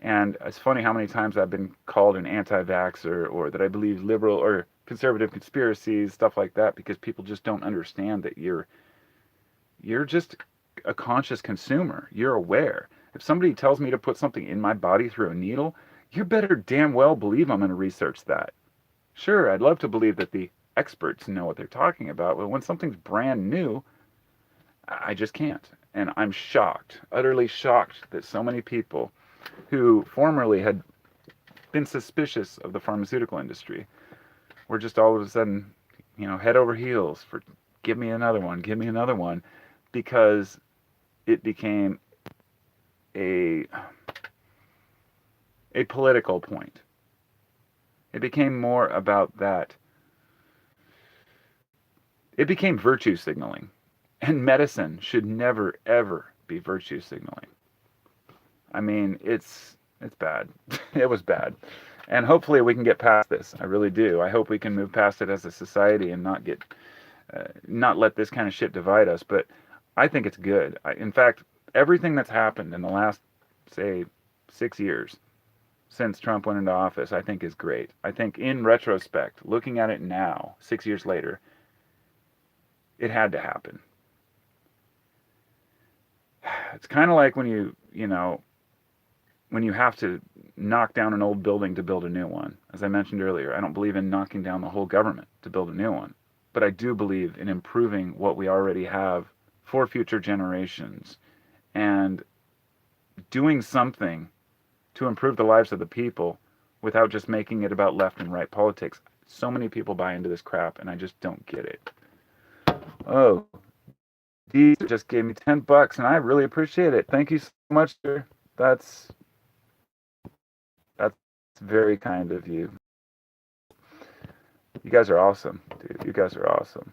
And it's funny how many times I've been called an anti-vaxxer, or that I believe liberal or conservative conspiracies, stuff like that, because people just don't understand that you're just a conscious consumer. You're aware. If somebody tells me to put something in my body through a needle, you better damn well believe I'm going to research that. Sure, I'd love to believe that the experts know what they're talking about, but when something's brand new, I just can't. And I'm shocked, utterly shocked, that so many people who formerly had been suspicious of the pharmaceutical industry were just all of a sudden, head over heels for give me another one, because it became a political point. It became more about that. It became virtue signaling. And medicine should never, ever be virtue signaling. I mean, it's bad. It was bad. And hopefully we can get past this. I really do. I hope we can move past it as a society and not let this kind of shit divide us. But I think it's good. In fact, everything that's happened in the last, say, 6 years since Trump went into office, I think is great. I think in retrospect, looking at it now, 6 years later, it had to happen. It's kind of like when you have to knock down an old building to build a new one. As I mentioned earlier, I don't believe in knocking down the whole government to build a new one. But I do believe in improving what we already have for future generations and doing something to improve the lives of the people without just making it about left and right politics. So many people buy into this crap, and I just don't get it. Oh, Dee just gave me $10, and I really appreciate it. Thank you so much, sir. That's very kind of you. You guys are awesome, dude. You guys are awesome.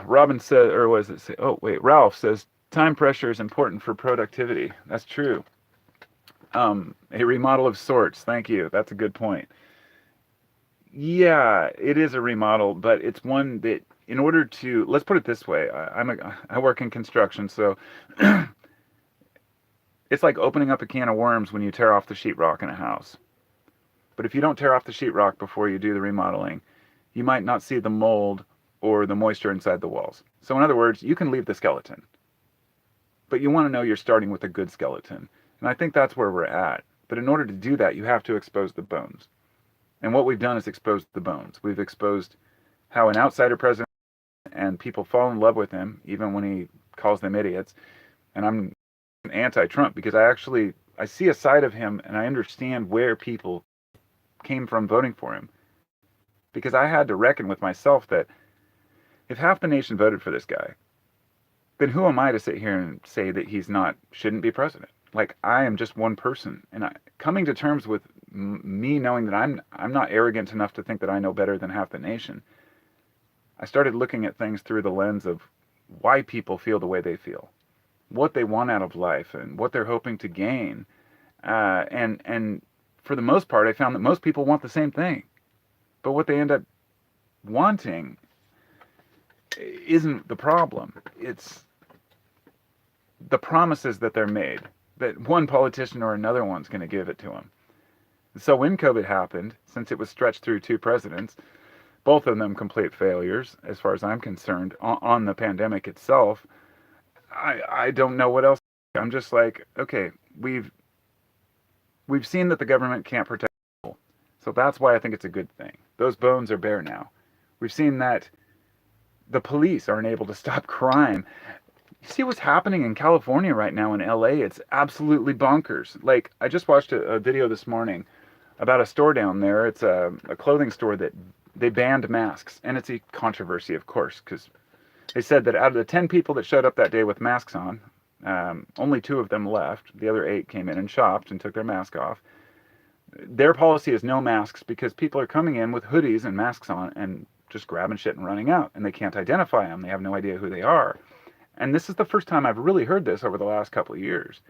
Robin said, or was it say? Oh wait, Ralph says time pressure is important for productivity. That's true. A remodel of sorts. Thank you. That's a good point. Yeah, it is a remodel, but it's one that, in order to, let's put it this way, I work in construction, so it's like opening up a can of worms when you tear off the sheetrock in a house. But if you don't tear off the sheetrock before you do the remodeling, you might not see the mold or the moisture inside the walls. So in other words, you can leave the skeleton, but you want to know you're starting with a good skeleton. And I think that's where we're at. But in order to do that, you have to expose the bones. And what we've done is exposed the bones. We've exposed how an outsider president and people fall in love with him, even when he calls them idiots. And I'm anti-Trump because I see a side of him and I understand where people came from voting for him. Because I had to reckon with myself that if half the nation voted for this guy, then who am I to sit here and say that shouldn't be president? Like, I am just one person, and coming to terms with me knowing that I'm not arrogant enough to think that I know better than half the nation. I started looking at things through the lens of why people feel the way they feel, what they want out of life, and what they're hoping to gain. And for the most part, I found that most people want the same thing, but what they end up wanting isn't the problem. It's the promises that they're made, that one politician or another one's going to give it to them. So when COVID happened, since it was stretched through 2 presidents, both of them complete failures, as far as I'm concerned, on the pandemic itself, I don't know what else. I'm just like, okay, we've seen that the government can't protect people. So that's why I think it's a good thing. Those bones are bare now. We've seen that the police aren't able to stop crime. You see what's happening in California right now in LA? It's absolutely bonkers. Like, I just watched a video this morning about a store down there. It's a clothing store that they banned masks. And it's a controversy, of course, because they said that out of the 10 people that showed up that day with masks on, only 2 of them left. The other 8 came in and shopped and took their mask off. Their policy is no masks because people are coming in with hoodies and masks on and just grabbing shit and running out. And they can't identify them. They have no idea who they are. And this is the first time I've really heard this over the last couple of years.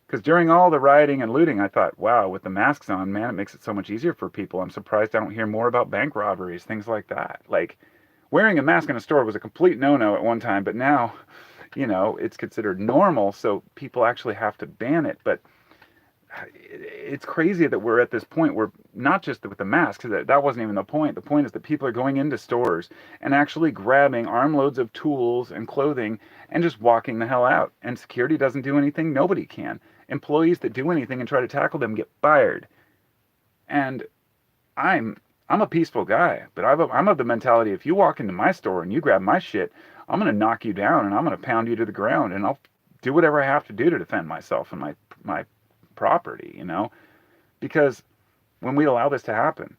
Because during all the rioting and looting, I thought, wow, with the masks on, man, it makes it so much easier for people. I'm surprised I don't hear more about bank robberies, things like that. Like, wearing a mask in a store was a complete no-no at one time, but now, it's considered normal, so people actually have to ban it. But it's crazy that we're at this point where, not just with the masks, that wasn't even the point. The point is that people are going into stores and actually grabbing armloads of tools and clothing and just walking the hell out. And security doesn't do anything. Nobody can. Employees that do anything and try to tackle them get fired. And I'm a peaceful guy, but I'm of the mentality, if you walk into my store and you grab my shit, I'm going to knock you down and I'm going to pound you to the ground, and I'll do whatever I have to do to defend myself and my property, because when we allow this to happen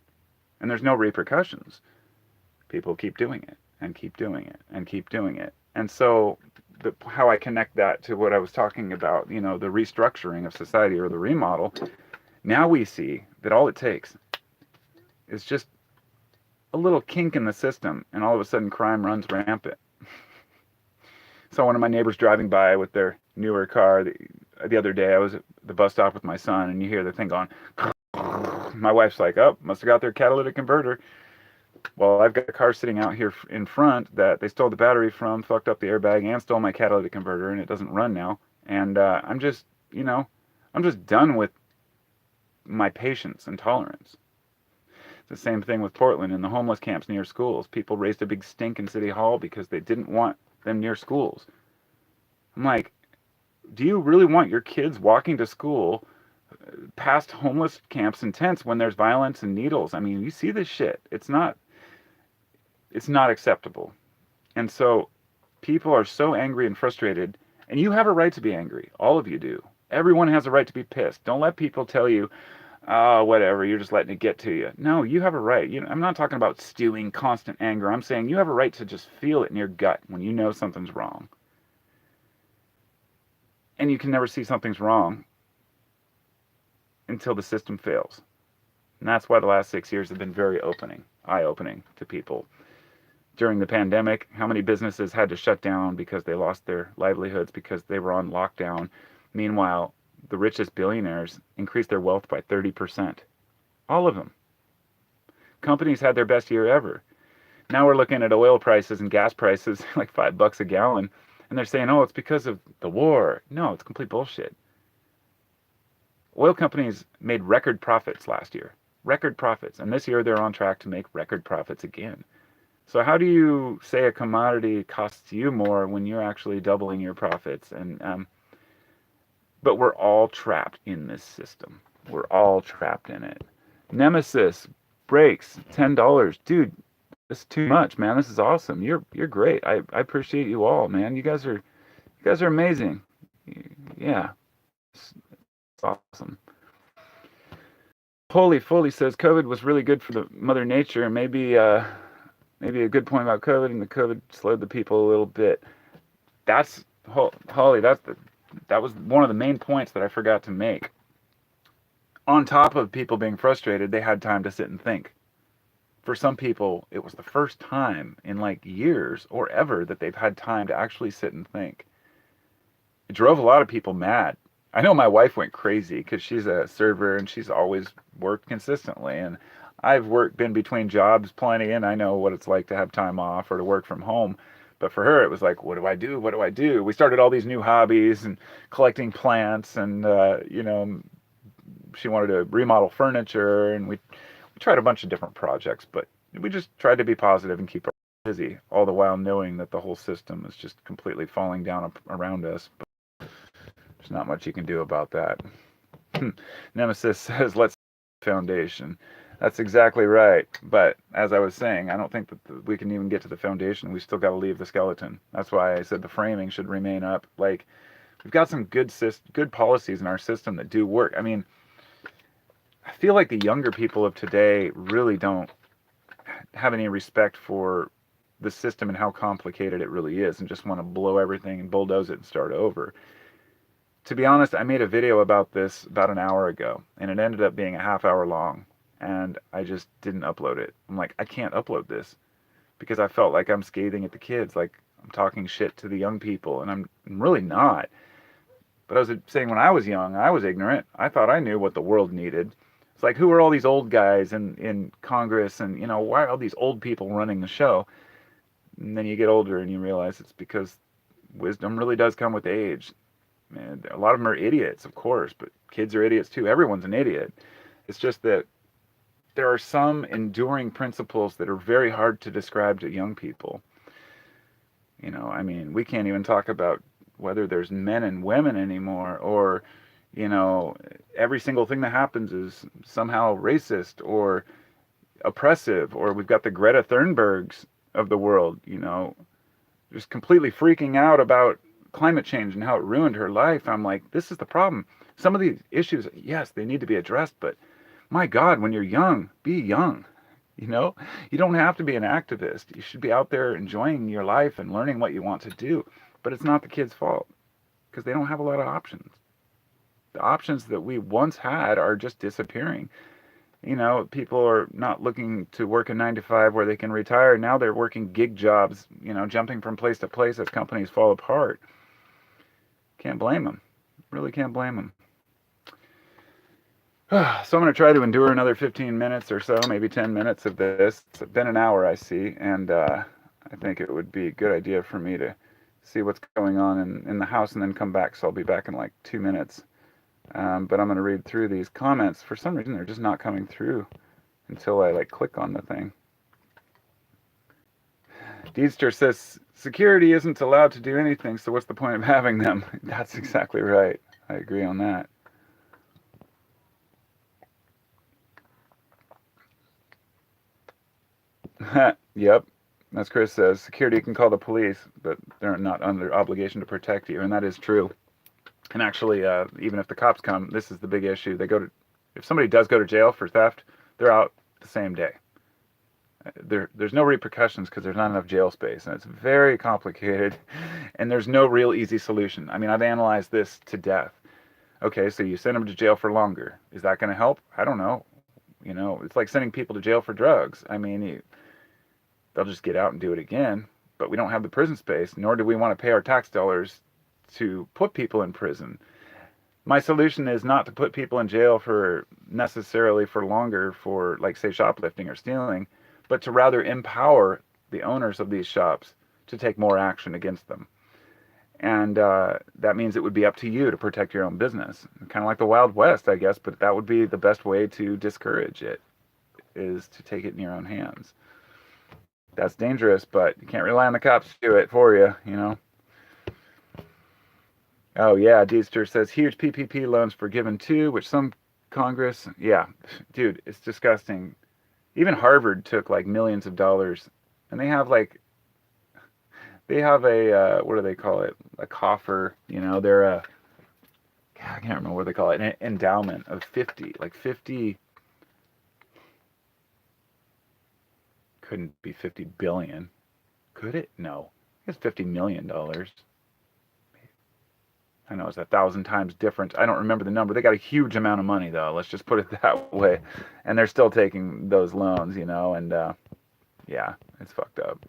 and there's no repercussions, people keep doing it and keep doing it and keep doing it. And so how I connect that to what I was talking about, the restructuring of society or the remodel, now we see that all it takes is just a little kink in the system and all of a sudden crime runs rampant. So one of my neighbors driving by with their newer car the other day, I was at the bus stop with my son, and you hear the thing going. My wife's like, oh, must have got their catalytic converter. Well, I've got a car sitting out here in front that they stole the battery from, fucked up the airbag, and stole my catalytic converter, and it doesn't run now. And I'm just done with my patience and tolerance. It's the same thing with Portland and the homeless camps near schools. People raised a big stink in City Hall because they didn't want them near schools. I'm like, do you really want your kids walking to school past homeless camps and tents when there's violence and needles? I mean, you see this shit. It's not acceptable. And so people are so angry and frustrated, and you have a right to be angry. All of you do. Everyone has a right to be pissed. Don't let people tell you, oh, whatever, you're just letting it get to you. No, you have a right. I'm not talking about stewing constant anger. I'm saying you have a right to just feel it in your gut when you know something's wrong. And you can never see something's wrong until the system fails. And that's why the last 6 years have been very eye-opening to people. During the pandemic, how many businesses had to shut down because they lost their livelihoods because they were on lockdown? Meanwhile, the richest billionaires increased their wealth by 30%. All of them. Companies had their best year ever. Now we're looking at oil prices and gas prices like $5 a gallon, and they're saying, oh, it's because of the war. No, it's complete bullshit. Oil companies made record profits last year. Record profits. And this year they're on track to make record profits again. So how do you say a commodity costs you more when you're actually doubling your profits? But we're all trapped in this system. We're all trapped in it. Nemesis, brakes, $10. Dude, This is too much, man. This is awesome. You're great. I appreciate you all, man. You guys are amazing. Yeah, it's awesome. Holy Fully says COVID was really good for the Mother Nature, and maybe a good point about COVID, and the COVID slowed the people a little bit. That's Holly. That was one of the main points that I forgot to make. On top of people being frustrated, they had time to sit and think. For some people, it was the first time in like years or ever that they've had time to actually sit and think. It drove a lot of people mad. I know my wife went crazy because she's a server and she's always worked consistently. And I've been between jobs plenty, and I know what it's like to have time off or to work from home. But for her, it was like, what do I do? What do I do? We started all these new hobbies and collecting plants, and she wanted to remodel furniture, and we tried a bunch of different projects, but we just tried to be positive and keep her busy, all the while knowing that the whole system is just completely falling down around us. But there's not much you can do about that. Nemesis says, let's foundation. That's exactly right. But as I was saying, I don't think that we can even get to the foundation. We still got to leave the skeleton. That's why I said the framing should remain up. Like, we've got some good policies in our system that do work. I mean, I feel like the younger people of today really don't have any respect for the system and how complicated it really is, and just want to blow everything and bulldoze it and start over. To be honest, I made a video about this about an hour ago, and it ended up being a half hour long, and I just didn't upload it. I'm like, I can't upload this because I felt like I'm scathing at the kids, like I'm talking shit to the young people, and I'm really not. But I was saying, when I was young, I was ignorant. I thought I knew what the world needed. It's like, who are all these old guys in Congress, and why are all these old people running the show? And then you get older and you realize it's because wisdom really does come with age. And a lot of them are idiots, of course, but kids are idiots too. Everyone's an idiot. It's just that there are some enduring principles that are very hard to describe to young people. I mean, we can't even talk about whether there's men and women anymore, or every single thing that happens is somehow racist or oppressive, or we've got the Greta Thunbergs of the world, just completely freaking out about climate change and how it ruined her life. I'm like, this is the problem. Some of these issues, yes, they need to be addressed, but my God, when you're young, be young. You don't have to be an activist. You should be out there enjoying your life and learning what you want to do. But it's not the kids' fault, because they don't have a lot of options. The options that we once had are just disappearing. People are not looking to work a 9 to 5 where they can retire. Now they're working gig jobs, jumping from place to place as companies fall apart. Can't blame them. Really can't blame them. So I'm going to try to endure another 15 minutes or so, maybe 10 minutes of this. It's been an hour, I see, and I think it would be a good idea for me to see what's going on in the house and then come back. So I'll be back in like 2 minutes. But I'm going to read through these comments. For some reason, they're just not coming through until I click on the thing. Deedster says, security isn't allowed to do anything, so what's the point of having them? That's exactly right. I agree on that. Yep. As Chris says, security can call the police, but they're not under obligation to protect you, and that is true. And actually, even if the cops come, this is the big issue. If somebody does go to jail for theft, they're out the same day. There's no repercussions because there's not enough jail space, and it's very complicated, and there's no real easy solution. I mean, I've analyzed this to death. Okay, so you send them to jail for longer. Is that going to help? I don't know. It's like sending people to jail for drugs. I mean, they'll just get out and do it again, but we don't have the prison space, nor do we want to pay our tax dollars to put people in prison. My solution is not to put people in jail necessarily for longer for, like, say, shoplifting or stealing, but to rather empower the owners of these shops to take more action against them. And that means it would be up to you to protect your own business. Kind of like the Wild West, I guess, but that would be the best way to discourage it, is to take it in your own hands. That's dangerous, but you can't rely on the cops to do it for you, Oh, yeah, Deedster says, huge PPP loans forgiven too, which some Congress, yeah, dude, it's disgusting. Even Harvard took like millions of dollars and they have a what do they call it? A coffer. They're a I can't remember what they call it. An endowment of 50, like 50. Couldn't be 50 billion, could it? No, it's $50 million. I know it's 1,000 times different. I don't remember the number. They got a huge amount of money though. Let's just put it that way, and they're still taking those loans, and yeah, it's fucked up.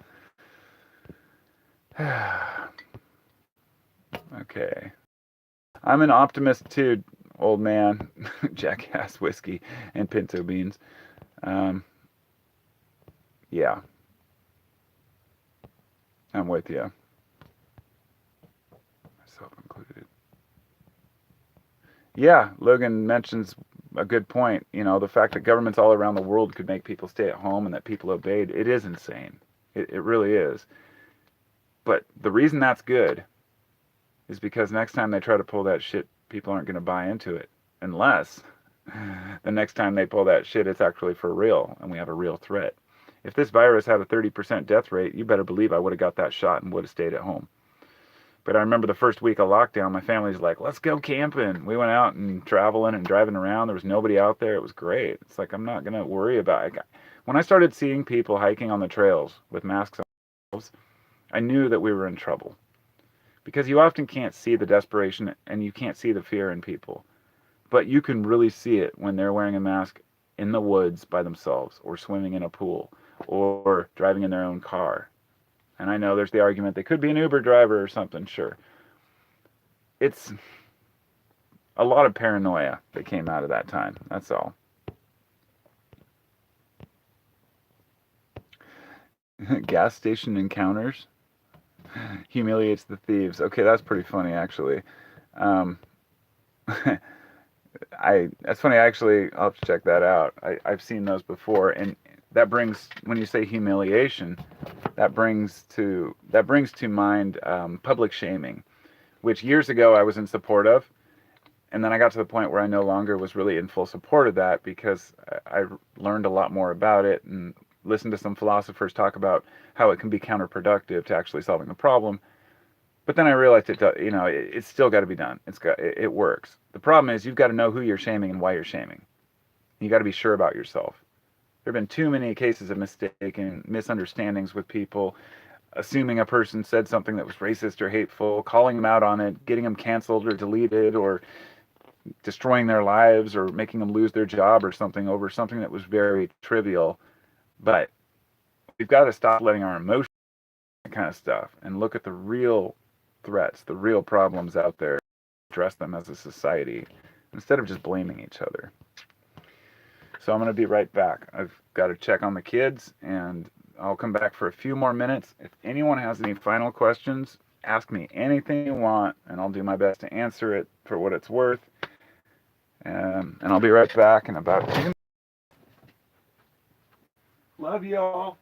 Okay. I'm an optimist too, old man. Jackass whiskey and pinto beans. Um, yeah, I'm with you. Myself included. Yeah, Logan mentions a good point. The fact that governments all around the world could make people stay at home and that people obeyed, it is insane. It really is. But the reason that's good is because next time they try to pull that shit, people aren't going to buy into it. Unless the next time they pull that shit, it's actually for real and we have a real threat. If this virus had a 30% death rate, you better believe I would have got that shot and would have stayed at home. But I remember the first week of lockdown, my family's like, let's go camping. We went out and traveling and driving around. There was nobody out there. It was great. It's like, I'm not going to worry about it. When I started seeing people hiking on the trails with masks on, I knew that we were in trouble. Because you often can't see the desperation and you can't see the fear in people. But you can really see it when they're wearing a mask in the woods by themselves or swimming in a pool or driving in their own car. And I know there's the argument they could be an Uber driver or something, sure. It's a lot of paranoia that came out of that time. That's all. Gas station encounters humiliates the thieves. Okay, that's pretty funny actually. Um, that's funny actually. I'll have to check that out. I've seen those before, and that brings when you say humiliation, that brings to mind public shaming, which years ago I was in support of. And then I got to the point where I no longer was really in full support of that because I learned a lot more about it and listened to some philosophers talk about how it can be counterproductive to actually solving the problem. But then I realized it's still got to be done. It works. The problem is you've got to know who you're shaming and why you're shaming. You got to be sure about yourself. There have been too many cases of mistaken misunderstandings with people, assuming a person said something that was racist or hateful, calling them out on it, getting them canceled or deleted, or destroying their lives or making them lose their job or something over something that was very trivial. But we've got to stop letting our emotions kind of stuff and look at the real threats, the real problems out there, address them as a society instead of just blaming each other. So I'm going to be right back. I've got to check on the kids and I'll come back for a few more minutes. If anyone has any final questions, ask me anything you want and I'll do my best to answer it for what it's worth. And I'll be right back in about 2 minutes. Love y'all.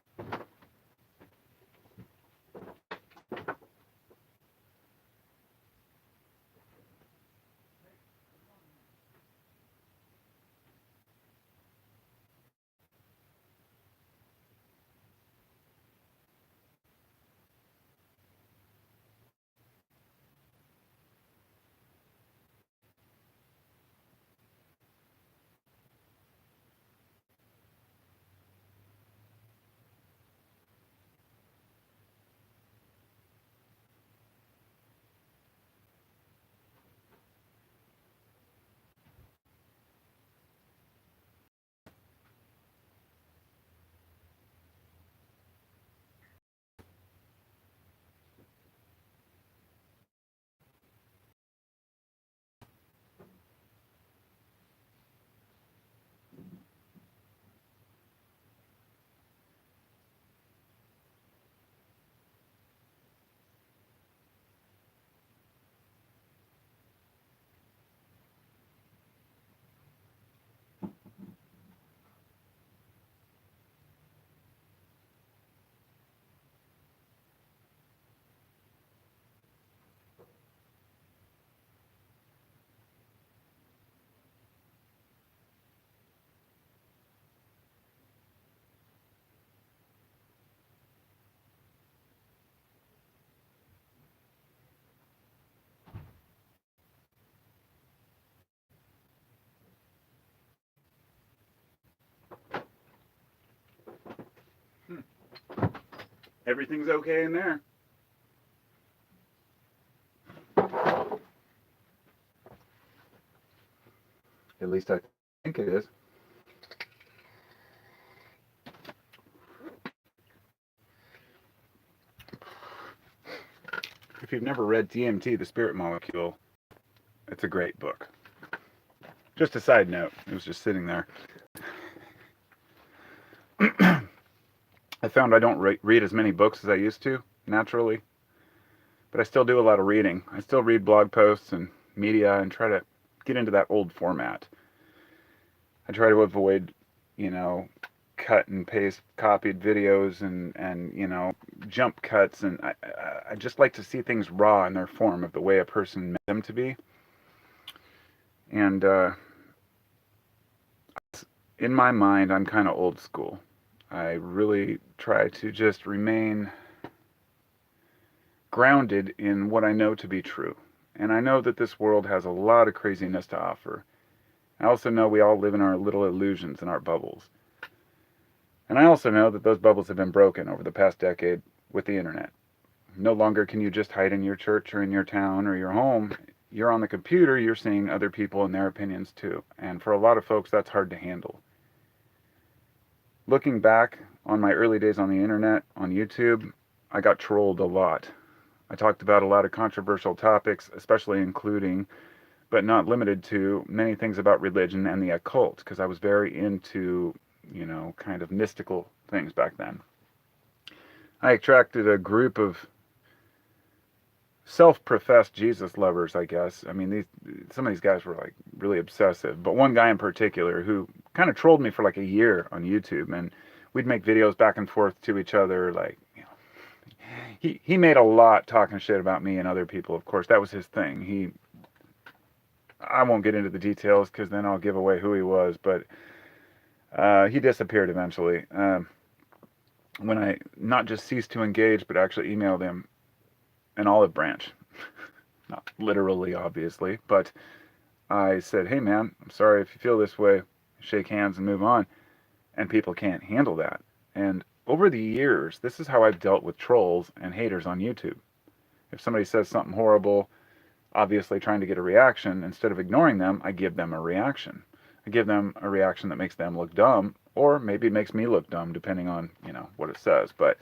Everything's okay in there. At least I think it is. If you've never read DMT, The Spirit Molecule, it's a great book. Just a side note, it was just sitting there. I found I don't read as many books as I used to, naturally, but I still do a lot of reading. I still read blog posts and media and try to get into that old format. I try to avoid, cut and paste copied videos and jump cuts, and I just like to see things raw in their form of the way a person meant them to be. And in my mind, I'm kind of old school. I really try to just remain grounded in what I know to be true. And I know that this world has a lot of craziness to offer. I also know we all live in our little illusions and our bubbles. And I also know that those bubbles have been broken over the past decade with the internet. No longer can you just hide in your church or in your town or your home. You're on the computer, you're seeing other people and their opinions too. And for a lot of folks, that's hard to handle. Looking back on my early days on the internet, on YouTube, I got trolled a lot. I talked about a lot of controversial topics, especially including, but not limited to, many things about religion and the occult, because I was very into, kind of mystical things back then. I attracted a group of self-professed Jesus lovers, I guess. I mean, some of these guys were like really obsessive, but one guy in particular who kind of trolled me for like a year on YouTube, and we'd make videos back and forth to each other. Like, he made a lot talking shit about me and other people. Of course, that was his thing. I won't get into the details because then I'll give away who he was, but he disappeared eventually. When I not just ceased to engage, but actually emailed him an olive branch. Not literally, obviously, but I said, hey man, I'm sorry if you feel this way, shake hands and move on. And people can't handle that. And over the years, this is how I've dealt with trolls and haters on YouTube. If somebody says something horrible, obviously trying to get a reaction, instead of ignoring them, I give them a reaction. I give them a reaction that makes them look dumb, or maybe it makes me look dumb, depending on, what it says. But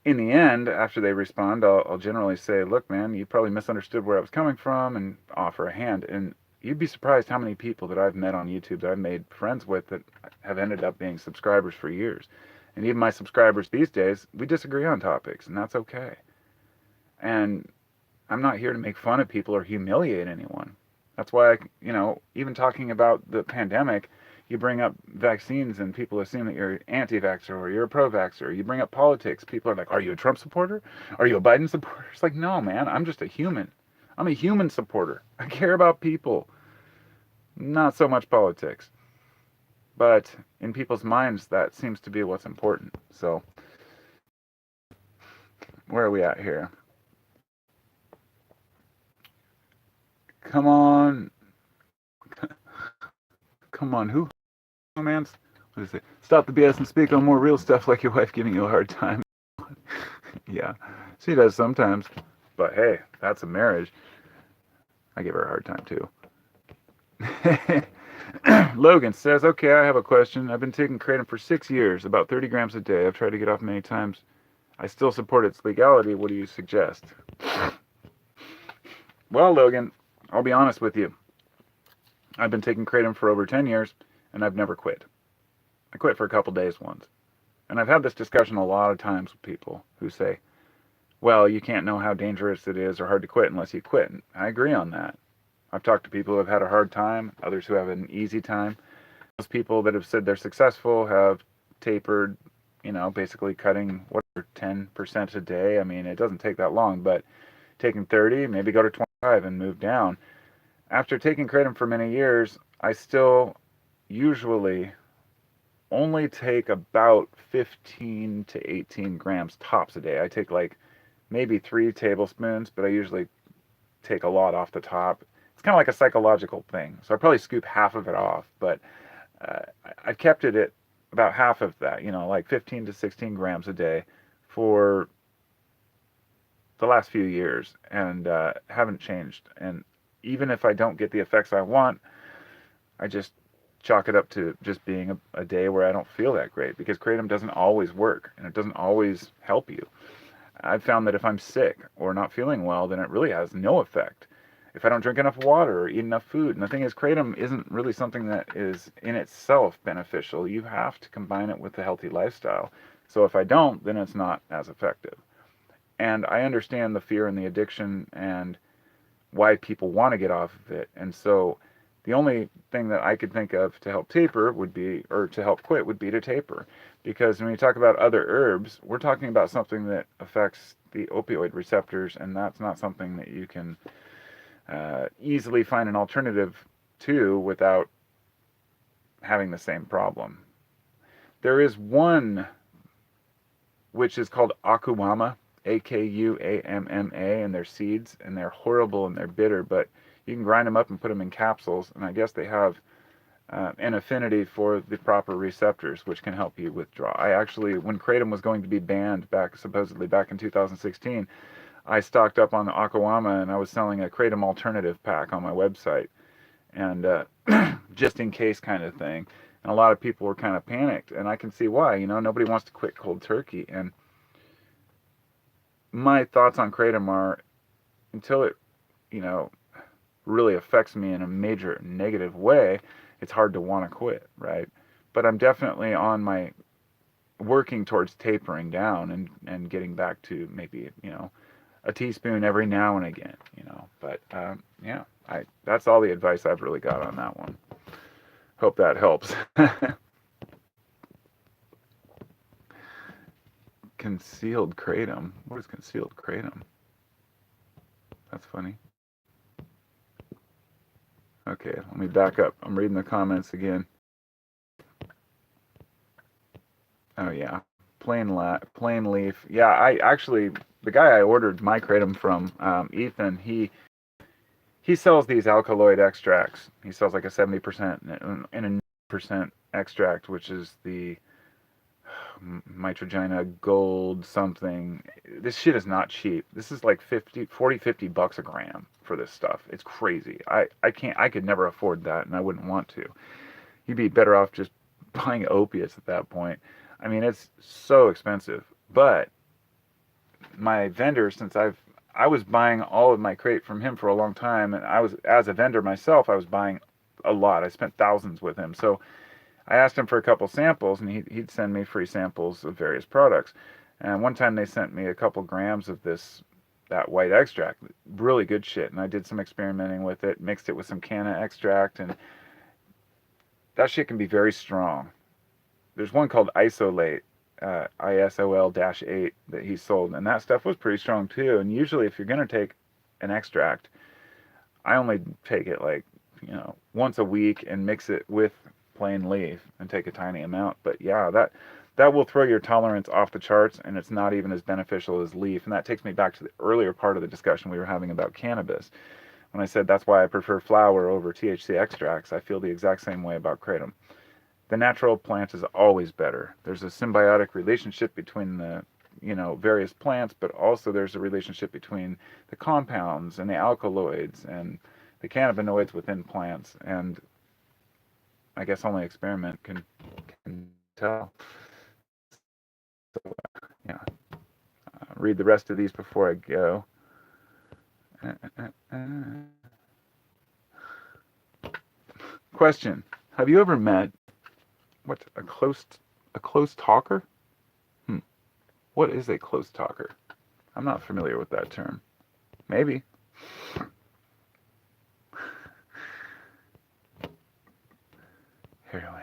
in the end, after they respond, I'll generally say, look, man, you probably misunderstood where I was coming from, and offer a hand. And you'd be surprised how many people that I've met on YouTube that I've made friends with that have ended up being subscribers for years. And even my subscribers these days, we disagree on topics, and that's okay. And I'm not here to make fun of people or humiliate anyone. That's why, even talking about the pandemic, you bring up vaccines and people assume that you're anti-vaxxer or you're a pro-vaxxer. You bring up politics, people are like, are you a Trump supporter? Are you a Biden supporter? It's like, no, man, I'm just a human. I'm a human supporter. I care about people, not so much politics. But in people's minds, that seems to be what's important. So, where are we at here? Come on. Come on, who? Man, what is it? Stop the BS and speak on more real stuff like your wife giving you a hard time. Yeah, she does sometimes. But hey, that's a marriage. I give her a hard time too. Logan says, okay, I have a question. I've been taking kratom for 6 years, about 30 grams a day. I've tried to get off many times. I still support its legality. What do you suggest? Well, Logan, I'll be honest with you. I've been taking kratom for over 10 years, and I've never quit. I quit for a couple days once. And I've had this discussion a lot of times with people who say, well, you can't know how dangerous it is or hard to quit unless you quit. And I agree on that. I've talked to people who have had a hard time, others who have an easy time. Those people that have said they're successful have tapered, basically cutting, 10% a day. I mean, it doesn't take that long, but taking 30, maybe go to 25 and move down. After taking kratom for many years, I still usually only take about 15 to 18 grams tops a day. I take like maybe 3 tablespoons, but I usually take a lot off the top. It's kind of like a psychological thing. So I probably scoop half of it off, but I've kept it at about half of that, like 15 to 16 grams a day for the last few years and haven't changed. And even if I don't get the effects I want, I just chalk it up to just being a day where I don't feel that great, because kratom doesn't always work and it doesn't always help you. I've found that if I'm sick or not feeling well, then it really has no effect. If I don't drink enough water or eat enough food, and the thing is, kratom isn't really something that is in itself beneficial. You have to combine it with a healthy lifestyle. So if I don't, then it's not as effective. And I understand the fear and the addiction and why people want to get off of it. And so the only thing that I could think of to help taper would be, or to help quit, would be to taper. Because when you talk about other herbs, we're talking about something that affects the opioid receptors, and that's not something that you can easily find an alternative to without having the same problem. There is one which is called Akuama, Akuamma, and they're seeds, and they're horrible and they're bitter, but you can grind them up and put them in capsules, and I guess they have an affinity for the proper receptors, which can help you withdraw. I actually, when kratom was going to be banned supposedly back in 2016, I stocked up on the Akuama, and I was selling a kratom alternative pack on my website, and just in case kind of thing. And a lot of people were kind of panicked, and I can see why. Nobody wants to quit cold turkey. And my thoughts on kratom are, until it, really affects me in a major negative way, it's hard to want to quit, right? But I'm definitely on my working towards tapering down and getting back to maybe, a teaspoon every now and again, But yeah, that's all the advice I've really got on that one. Hope that helps. Concealed kratom. What is concealed kratom? That's funny. Okay, let me back up. I'm reading the comments again. Oh yeah, plain leaf. Yeah, I actually, the guy I ordered my kratom from, Ethan, he sells these alkaloid extracts. He sells like a 70% and a 9% extract, which is the Mitrogena Gold something. This shit is not cheap. This is like 50 bucks a gram for this stuff. It's crazy. I could never afford that, and I wouldn't want to. You'd be better off just buying opiates at that point. I mean, it's so expensive. But my vendor, since I was buying all of my crate from him for a long time, and I was, as a vendor myself, I was buying a lot. I spent thousands with him. So I asked him for a couple samples, and he'd send me free samples of various products. And one time they sent me a couple grams of that white extract, really good shit. And I did some experimenting with it, mixed it with some QandA extract, and that shit can be very strong. There's one called Isolate, ISOL-8 that he sold, and that stuff was pretty strong too. And usually, if you're gonna take an extract, I only take it like once a week and mix it with plain leaf and take a tiny amount. But yeah, that will throw your tolerance off the charts, and it's not even as beneficial as leaf. And that takes me back to the earlier part of the discussion we were having about cannabis. When I said that's why I prefer flower over THC extracts, I feel the exact same way about kratom. The natural plant is always better. There's a symbiotic relationship between the various plants, but also there's a relationship between the compounds and the alkaloids and the cannabinoids within plants. And I guess only experiment can tell. So, yeah. Read the rest of these before I go. Question: have you ever met a close talker? What is a close talker? I'm not familiar with that term. Maybe. Heroin.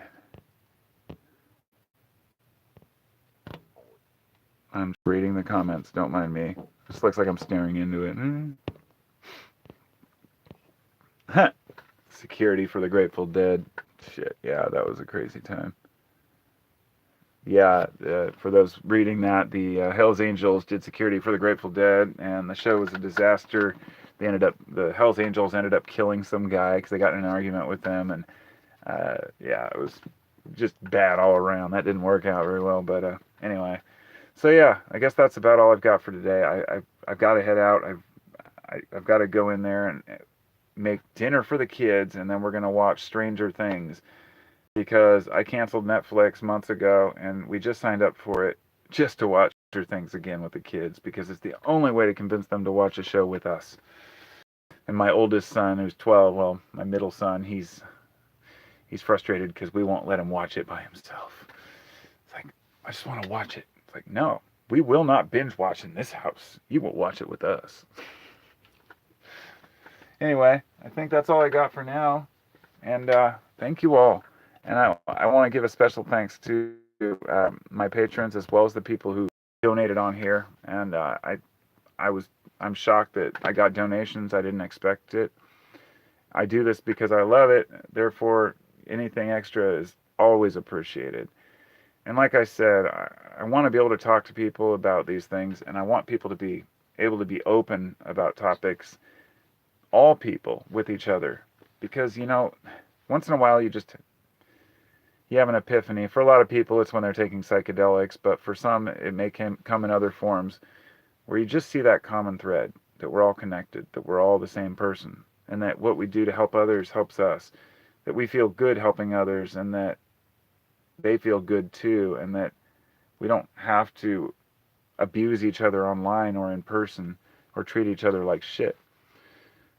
I'm reading the comments. Don't mind me. This looks like I'm staring into it. Security for the Grateful Dead. Shit, yeah, that was a crazy time. Yeah, for those reading that, the Hells Angels did security for the Grateful Dead, and the show was a disaster. The Hells Angels ended up killing some guy because they got in an argument with them, and yeah, it was just bad all around. That didn't work out very well, but anyway, So yeah, I guess that's about all I've got for today. I've got to head out. I've got to go in there and make dinner for the kids, and then we're gonna watch Stranger Things because I canceled Netflix months ago, and we just signed up for it just to watch Stranger Things again with the kids because it's the only way to convince them to watch a show with us. And my oldest son, who's 12, well, my middle son, he's frustrated because we won't let him watch it by himself. It's like, I just want to watch it. It's like, no, we will not binge watch in this house. You will watch it with us. Anyway, I think that's all I got for now. And thank you all. And I want to give a special thanks to my patrons as well as the people who donated on here. And I'm shocked that I got donations. I didn't expect it. I do this because I love it. Therefore, anything extra is always appreciated. And like I said, I want to be able to talk to people about these things, and I want people to be able to be open about topics, all people with each other. Because, once in a while you have an epiphany. For a lot of people, it's when they're taking psychedelics, but for some, it may come in other forms where you just see that common thread, that we're all connected, that we're all the same person, and that what we do to help others helps us, that we feel good helping others, and that they feel good too, and that we don't have to abuse each other online or in person or treat each other like shit.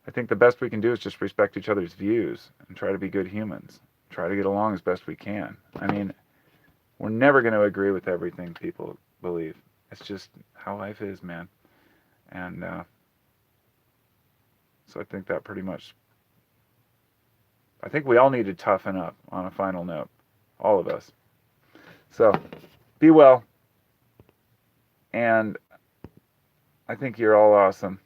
I think the best we can do is just respect each other's views and try to be good humans. Try to get along as best we can. I mean, we're never going to agree with everything people believe. It's just how life is, man. And so I think that pretty much, I think we all need to toughen up on a final note. All of us. So, be well. And I think you're all awesome.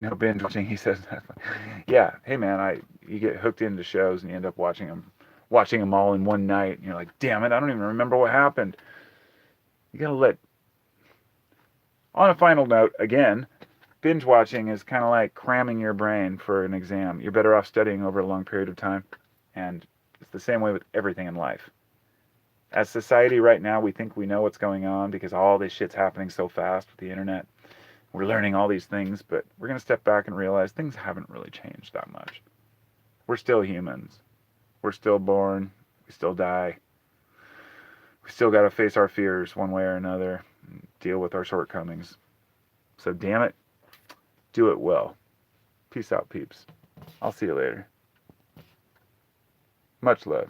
No binge watching, he says. Yeah, hey man, you get hooked into shows and you end up watching them all in one night, and you're like, damn it, I don't even remember what happened. You gotta let. On a final note, again, binge watching is kind of like cramming your brain for an exam. You're better off studying over a long period of time, and it's the same way with everything in life. As society right now, we think we know what's going on because all this shit's happening so fast with the internet. We're learning all these things, but we're going to step back and realize things haven't really changed that much. We're still humans. We're still born. We still die. We still got to face our fears one way or another and deal with our shortcomings. So damn it, do it well. Peace out, peeps. I'll see you later. Much love.